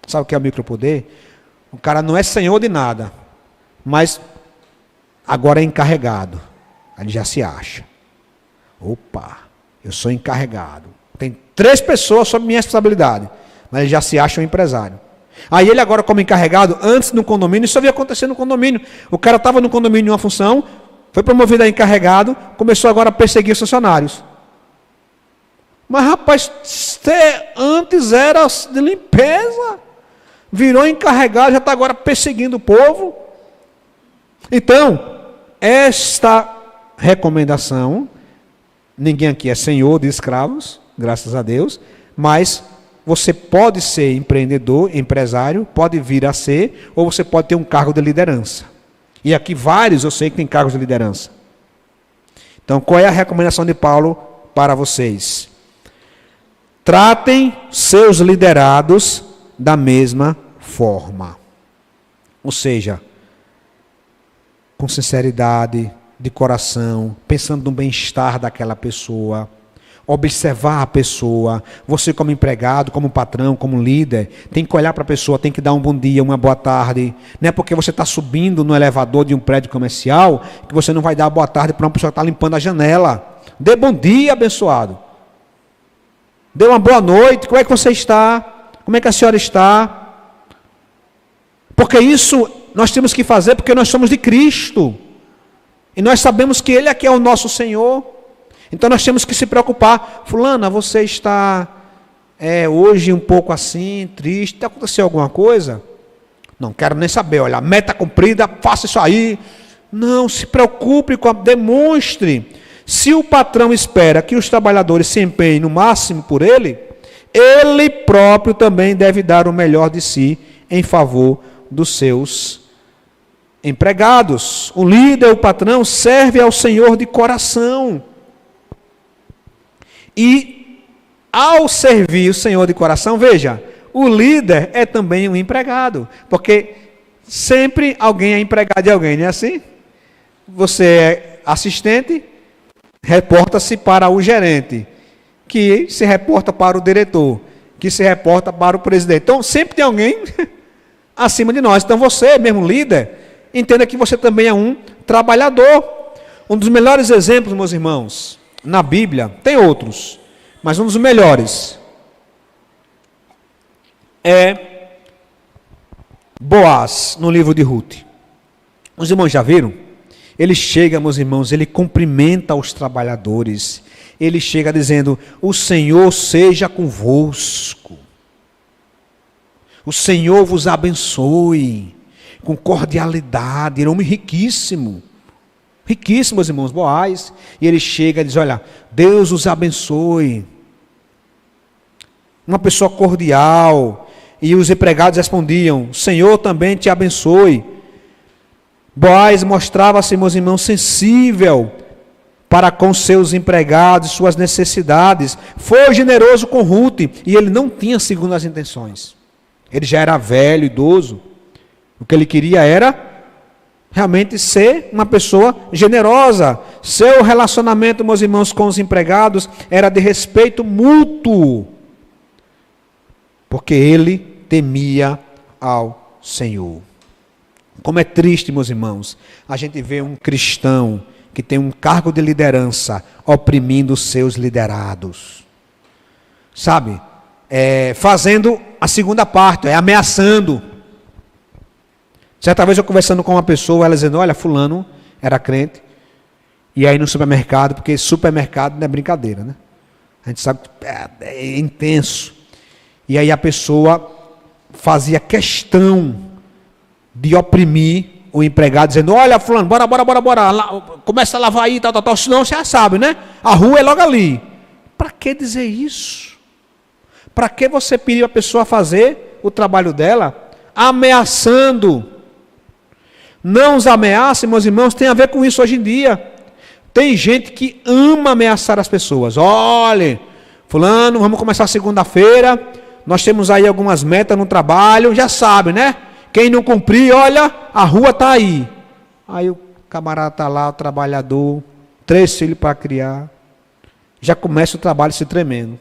Sabe o que é o micropoder? O cara não é senhor de nada, mas agora é encarregado. Ele já se acha. Opa, eu sou encarregado. Tem 3 pessoas sob minha responsabilidade, mas ele já se acha um empresário. Aí ele agora como encarregado, antes no condomínio, isso havia acontecido no condomínio. O cara estava no condomínio em uma função, foi promovido a encarregado, começou agora a perseguir os funcionários. Mas rapaz, você antes era de limpeza, virou encarregado, já está agora perseguindo o povo. Então, esta recomendação, ninguém aqui é senhor de escravos, graças a Deus, mas você pode ser empreendedor, empresário, pode vir a ser, ou você pode ter um cargo de liderança. E aqui vários eu sei que têm cargos de liderança. Então, qual é a recomendação de Paulo para vocês? Tratem seus liderados da mesma forma. Ou seja, com sinceridade, de coração, pensando no bem-estar daquela pessoa, observar a pessoa. Você como empregado, como patrão, como líder, tem que olhar para a pessoa, tem que dar um bom dia, uma boa tarde. Não é porque você está subindo no elevador de um prédio comercial que você não vai dar boa tarde para uma pessoa que está limpando a janela. Dê bom dia, abençoado. Dê uma boa noite, como é que você está? Como é que a senhora está? Porque isso nós temos que fazer porque nós somos de Cristo. E nós sabemos que Ele aqui é o nosso Senhor. Então nós temos que se preocupar. Fulana, você está hoje um pouco assim, triste. Aconteceu alguma coisa? Não quero nem saber. Olha, meta cumprida, faça isso aí. Não, se preocupe, demonstre. Se o patrão espera que os trabalhadores se empenhem no máximo por ele, ele próprio também deve dar o melhor de si em favor dos seus empregados. O líder, o patrão, serve ao Senhor de coração. E ao servir o Senhor de coração, veja, o líder é também um empregado, porque sempre alguém é empregado de alguém, não é assim? Você é assistente, reporta-se para o gerente, que se reporta para o diretor, que se reporta para o presidente. Então, sempre tem alguém acima de nós. Então, você, mesmo líder, entenda que você também é um trabalhador. Um dos melhores exemplos, meus irmãos, na Bíblia, tem outros, mas um dos melhores é Boaz, no livro de Ruth. Os irmãos já viram? Ele chega, meus irmãos, ele cumprimenta os trabalhadores. Ele chega dizendo: o Senhor seja convosco. O Senhor vos abençoe. Com cordialidade. Ele é um homem riquíssimo. Riquíssimo, meus irmãos, Boaz. E ele chega e diz: olha, Deus os abençoe. Uma pessoa cordial. E os empregados respondiam: o Senhor também te abençoe. Boaz mostrava-se, meus irmãos, sensível para com seus empregados, suas necessidades. Foi generoso com Ruth, e ele não tinha segundas intenções. Ele já era velho, idoso. O que ele queria era realmente ser uma pessoa generosa. Seu relacionamento, meus irmãos, com os empregados era de respeito mútuo, porque ele temia ao Senhor. Como é triste, meus irmãos, a gente vê um cristão que tem um cargo de liderança oprimindo os seus liderados. Sabe? Fazendo a segunda parte, ameaçando. Certa vez eu conversando com uma pessoa, ela dizendo: olha, fulano era crente, e aí no supermercado, porque supermercado não é brincadeira, né? A gente sabe que é intenso. E aí a pessoa fazia questão de oprimir o empregado, dizendo: olha, fulano, bora, começa a lavar aí, tal, senão você já sabe, né? A rua é logo ali. Para que dizer isso? Para que você pedir a pessoa fazer o trabalho dela? Ameaçando. Não os ameace, meus irmãos, tem a ver com isso hoje em dia. Tem gente que ama ameaçar as pessoas. Olha, fulano, vamos começar segunda-feira, nós temos aí algumas metas no trabalho, já sabe, né? Quem não cumprir, olha, a rua está aí. Aí o camarada está lá, o trabalhador, 3 filhos para criar. Já começa o trabalho se tremendo.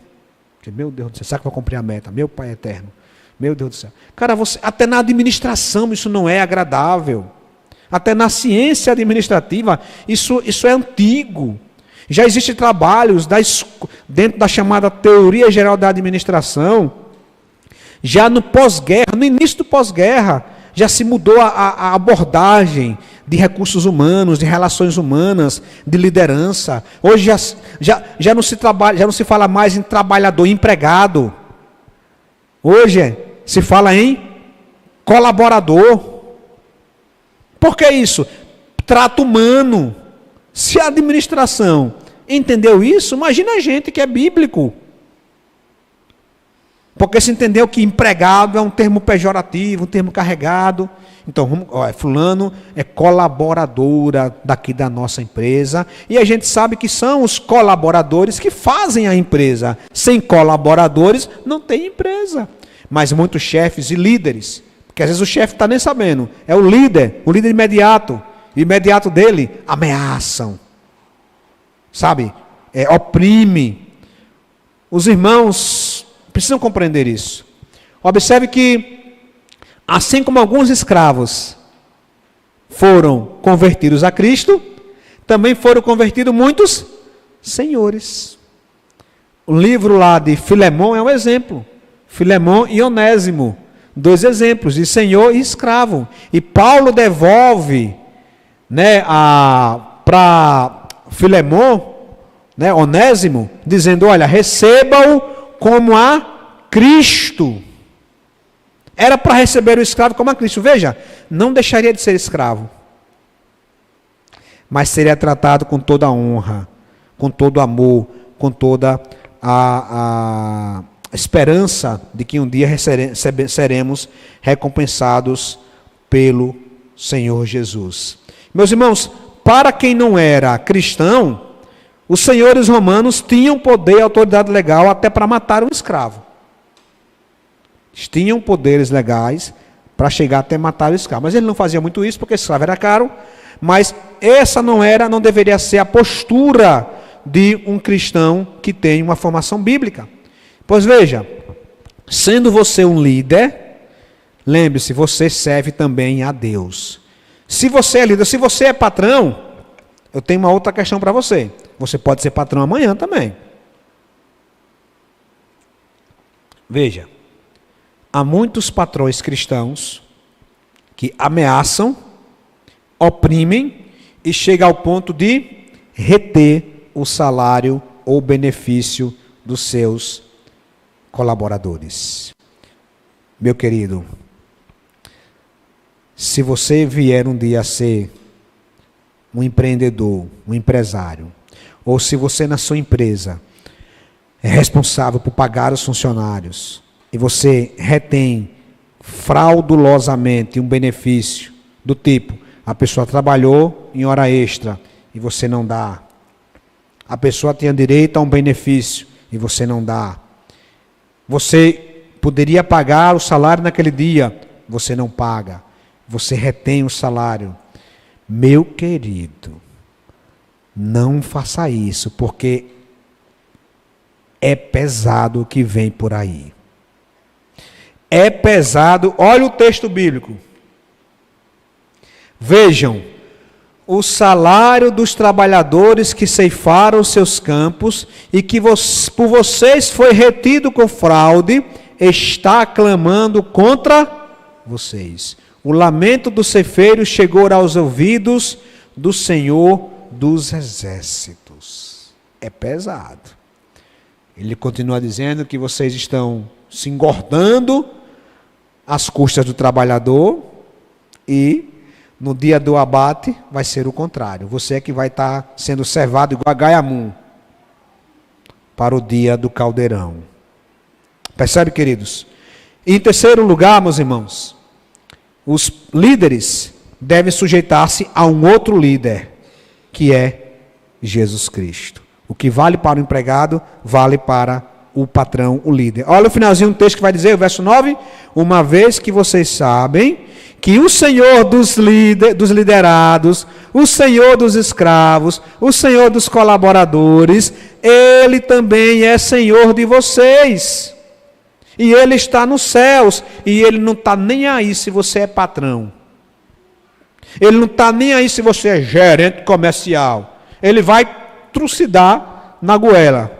Meu Deus do céu, será que eu vou cumprir a meta? Meu Pai eterno. Meu Deus do céu. Cara, até na administração isso não é agradável. Até na ciência administrativa isso é antigo. Já existem trabalhos dentro da chamada teoria geral da administração. Já no pós-guerra, no início do pós-guerra, já se mudou a abordagem de recursos humanos, de relações humanas, de liderança. Hoje já não se trabalha, já não se fala mais em trabalhador, empregado. Hoje se fala em colaborador. Por que isso? Trato humano. Se a administração entendeu isso, imagina a gente que é bíblico. Porque se entendeu que empregado é um termo pejorativo, um termo carregado. Então, fulano é colaboradora daqui da nossa empresa. E a gente sabe que são os colaboradores que fazem a empresa. Sem colaboradores, não tem empresa. Mas muitos chefes e líderes, porque às vezes o chefe está nem sabendo, é o líder imediato dele, ameaçam. Sabe? Oprime. Os irmãos precisam compreender isso. Observe que, assim como alguns escravos foram convertidos a Cristo, também foram convertidos muitos senhores. O livro lá de Filemão é um exemplo. Filemão e Onésimo, 2 exemplos, de senhor e escravo. E Paulo devolve, né, para Filemão, né, Onésimo, dizendo, olha, receba-o como a Cristo. Era para receber o escravo como a Cristo. Veja, não deixaria de ser escravo, mas seria tratado com toda a honra, com todo amor, com toda a esperança de que um dia seremos recompensados pelo Senhor Jesus. Meus irmãos, para quem não era cristão, os senhores romanos tinham poder e autoridade legal até para matar um escravo. Tinham poderes legais para chegar até matar o escravo. Mas ele não fazia muito isso porque o escravo era caro. Mas essa não deveria ser a postura de um cristão que tem uma formação bíblica. Pois veja, sendo você um líder, lembre-se, você serve também a Deus. Se você é líder, se você é patrão, eu tenho uma outra questão para você. Você pode ser patrão amanhã também. Veja, há muitos patrões cristãos que ameaçam, oprimem e chegam ao ponto de reter o salário ou benefício dos seus colaboradores. Meu querido, se você vier um dia a ser um empreendedor, um empresário, ou se você na sua empresa é responsável por pagar os funcionários e você retém fraudulosamente um benefício do tipo, a pessoa trabalhou em hora extra e você não dá, a pessoa tinha direito a um benefício e você não dá, você poderia pagar o salário naquele dia, você não paga, você retém o salário. Meu querido, não faça isso, porque é pesado o que vem por aí. É pesado, olha o texto bíblico. Vejam, o salário dos trabalhadores que ceifaram os seus campos e que por vocês foi retido com fraude, está clamando contra vocês. O lamento dos ceifeiros chegou aos ouvidos do Senhor dos Exércitos. É pesado. Ele continua dizendo que vocês estão se engordando às custas do trabalhador e no dia do abate vai ser o contrário. Você é que vai estar sendo servado igual a Gaiamum para o dia do caldeirão. Percebe, queridos? E em terceiro lugar, meus irmãos, os líderes devem sujeitar-se a um outro líder, que é Jesus Cristo. O que vale para o empregado, vale para o patrão, o líder. Olha o finalzinho do texto que vai dizer, o verso 9: uma vez que vocês sabem que o Senhor dos liderados, o Senhor dos escravos, o Senhor dos colaboradores, Ele também é Senhor de vocês. E Ele está nos céus, e Ele não está nem aí se você é patrão. Ele não está nem aí se você é gerente comercial. Ele vai trucidar na goela,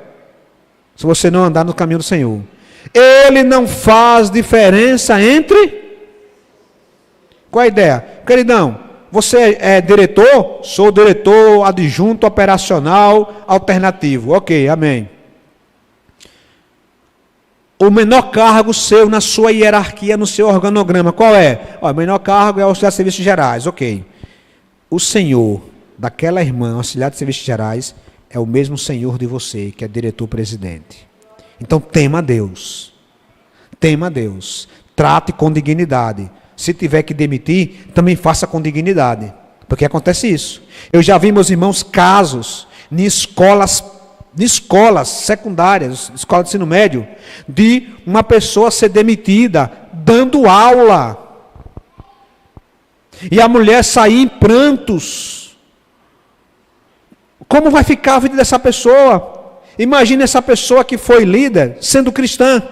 se você não andar no caminho do Senhor. Ele não faz diferença entre... Qual a ideia? Queridão, você é diretor? Sou diretor adjunto operacional alternativo. Ok, amém. O menor cargo seu na sua hierarquia, no seu organograma, qual é? O menor cargo é auxiliar de serviços gerais, ok. O senhor daquela irmã, auxiliar de serviços gerais, é o mesmo senhor de você, que é diretor-presidente. Então tema a Deus. Tema a Deus. Trate com dignidade. Se tiver que demitir, também faça com dignidade. Porque acontece isso. Eu já vi, meus irmãos, casos em escolas secundárias, escola de ensino médio, de uma pessoa ser demitida dando aula. E a mulher sair em prantos. Como vai ficar a vida dessa pessoa? Imagine essa pessoa que foi líder, sendo cristã.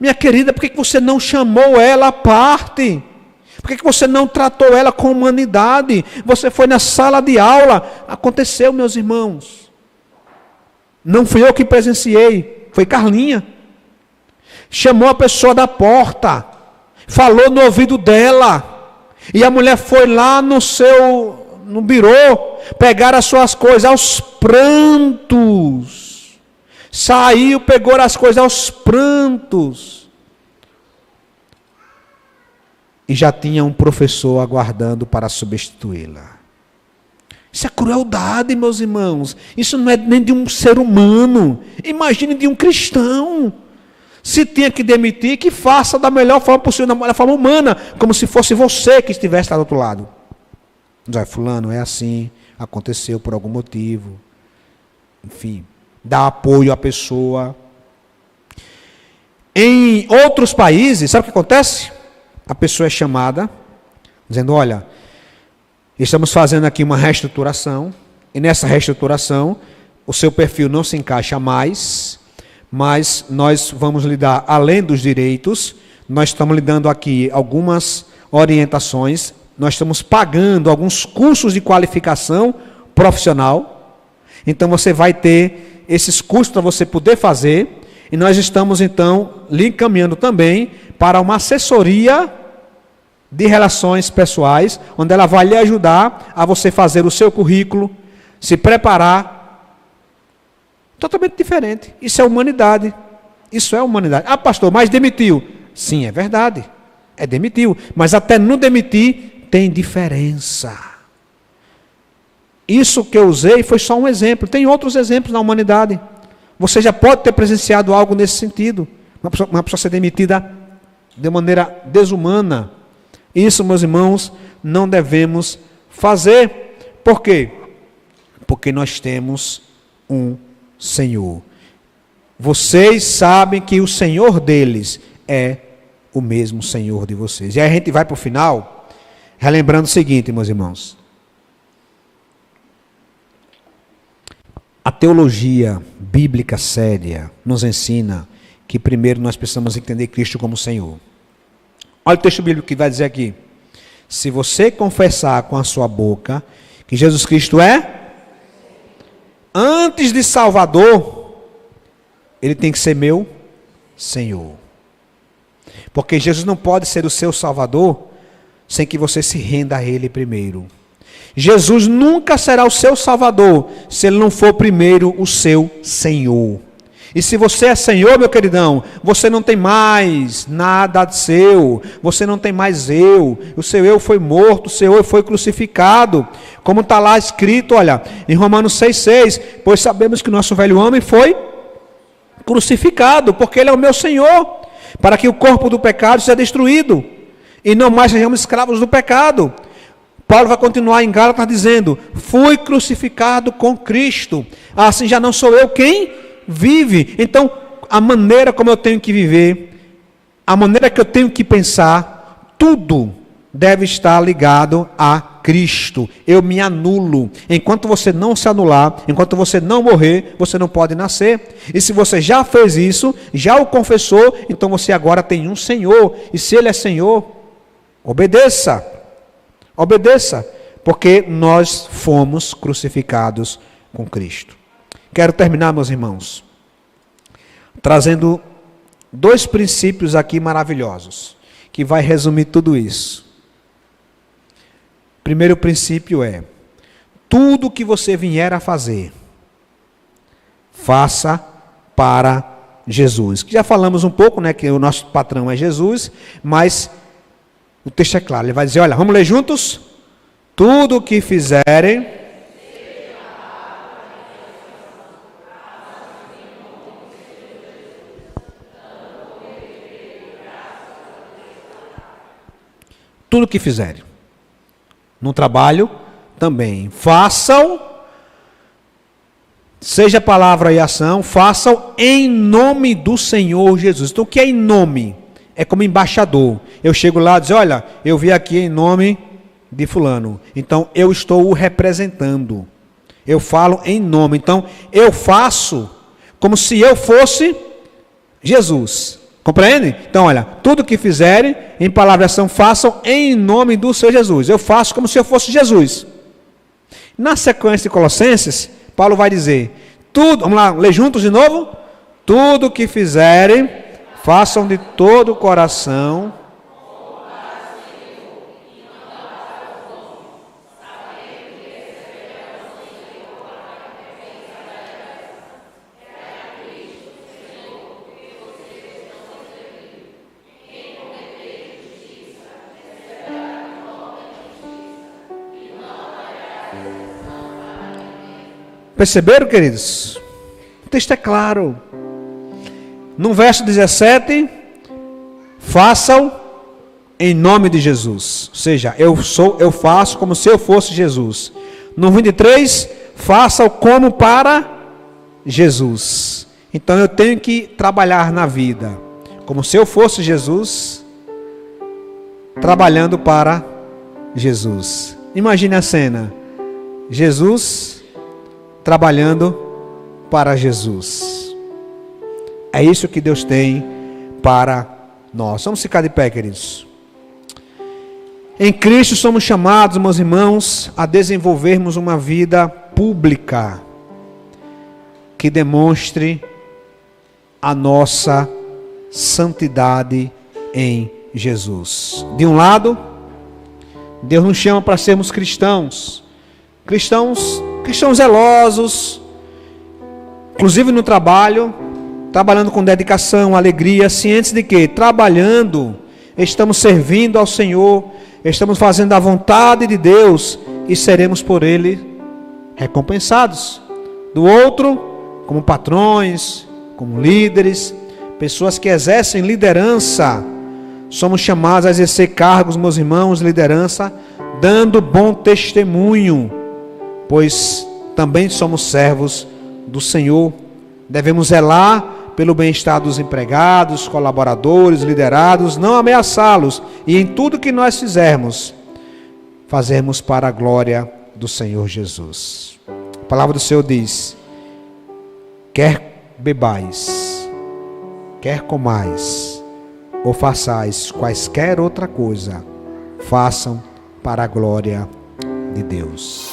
Minha querida, por que você não chamou ela à parte? Por que você não tratou ela com humanidade? Você foi na sala de aula. Aconteceu, meus irmãos. Não fui eu que presenciei, foi Carlinha. Chamou a pessoa da porta, falou no ouvido dela, e a mulher foi lá no birô, pegar as suas coisas aos prantos. Saiu, pegou as coisas aos prantos. E já tinha um professor aguardando para substituí-la. Isso é crueldade, meus irmãos. Isso não é nem de um ser humano. Imagine de um cristão. Se tinha que demitir, que faça da melhor forma possível, da melhor forma humana, como se fosse você que estivesse lá do outro lado. Não é, fulano, é assim, aconteceu por algum motivo. Enfim, dá apoio à pessoa. Em outros países, sabe o que acontece? A pessoa é chamada, dizendo, olha, estamos fazendo aqui uma reestruturação, e nessa reestruturação, o seu perfil não se encaixa mais, mas nós vamos lhe dar, além dos direitos, nós estamos lhe dando aqui algumas orientações, nós estamos pagando alguns cursos de qualificação profissional, então você vai ter esses cursos para você poder fazer, e nós estamos então lhe encaminhando também para uma assessoria de relações pessoais, onde ela vai lhe ajudar a você fazer o seu currículo, se preparar. Totalmente diferente. Isso é humanidade. Isso é humanidade. Ah, pastor, mas demitiu. Sim, é verdade. É demitiu. Mas até não demitir, tem diferença. Isso que eu usei foi só um exemplo. Tem outros exemplos na humanidade. Você já pode ter presenciado algo nesse sentido. Uma pessoa ser demitida de maneira desumana. Isso, meus irmãos, não devemos fazer. Por quê? Porque nós temos um Senhor. Vocês sabem que o Senhor deles é o mesmo Senhor de vocês. E aí a gente vai para o final, relembrando o seguinte, meus irmãos. A teologia bíblica séria nos ensina que primeiro nós precisamos entender Cristo como Senhor. Olha o texto bíblico que vai dizer aqui. Se você confessar com a sua boca que Jesus Cristo é, antes de Salvador, ele tem que ser meu Senhor. Porque Jesus não pode ser o seu Salvador sem que você se renda a Ele primeiro. Jesus nunca será o seu Salvador se Ele não for primeiro o seu Senhor. E se você é Senhor, meu queridão, você não tem mais nada seu, você não tem mais eu, o seu eu foi morto, o seu eu foi crucificado, como está lá escrito, olha, em Romanos 6,6, pois sabemos que o nosso velho homem foi crucificado, porque Ele é o meu Senhor, para que o corpo do pecado seja destruído, e não mais sejamos escravos do pecado. Paulo vai continuar em Gálatas dizendo: fui crucificado com Cristo, assim já não sou eu quem vive. Então, a maneira como eu tenho que viver, a maneira que eu tenho que pensar, tudo deve estar ligado a Cristo. Eu me anulo. Enquanto você não se anular, enquanto você não morrer, você não pode nascer. E se você já fez isso, já o confessou, então você agora tem um Senhor. E se Ele é Senhor, obedeça. Obedeça, porque nós fomos crucificados com Cristo. Quero terminar, meus irmãos, trazendo 2 princípios aqui maravilhosos, que vai resumir tudo isso. Primeiro princípio é: tudo que você vier a fazer, faça para Jesus. Já falamos um pouco, né, que o nosso patrão é Jesus, mas o texto é claro, ele vai dizer, olha, vamos ler juntos? Tudo o que fizerem, tudo o que fizerem, no trabalho também, façam, seja palavra e ação, façam em nome do Senhor Jesus. Então o que é em nome? É como embaixador. Eu chego lá e digo, olha, eu vim aqui em nome de fulano. Então, eu estou o representando. Eu falo em nome. Então, eu faço como se eu fosse Jesus. Compreende? Então, olha, tudo que fizerem, em palavra e ação, façam em nome do Senhor Jesus. Eu faço como se eu fosse Jesus. Na sequência de Colossenses, Paulo vai dizer, tudo, vamos lá, ler juntos de novo? Tudo que fizerem, façam de todo o coração. Perceberam, queridos? O texto é claro. No verso 17, façam em nome de Jesus. Ou seja, eu faço como se eu fosse Jesus. No 23, façam como para Jesus. Então eu tenho que trabalhar na vida como se eu fosse Jesus, trabalhando para Jesus. Imagine a cena. Jesus trabalhando para Jesus. É isso que Deus tem para nós. Vamos ficar de pé, queridos. Em Cristo somos chamados, meus irmãos, a desenvolvermos uma vida pública que demonstre a nossa santidade em Jesus. De um lado, Deus nos chama para sermos cristãos zelosos, inclusive no trabalho, trabalhando com dedicação, alegria, cientes de que, trabalhando, estamos servindo ao Senhor, estamos fazendo a vontade de Deus e seremos por Ele recompensados. Do outro, como patrões, como líderes, pessoas que exercem liderança, somos chamados a exercer cargos, meus irmãos, liderança, dando bom testemunho, pois também somos servos do Senhor. Devemos zelar pelo bem-estar dos empregados, colaboradores, liderados, não ameaçá-los, e em tudo que nós fizermos, fazermos para a glória do Senhor Jesus. A palavra do Senhor diz, quer bebais, quer comais, ou façais quaisquer outra coisa, façam para a glória de Deus.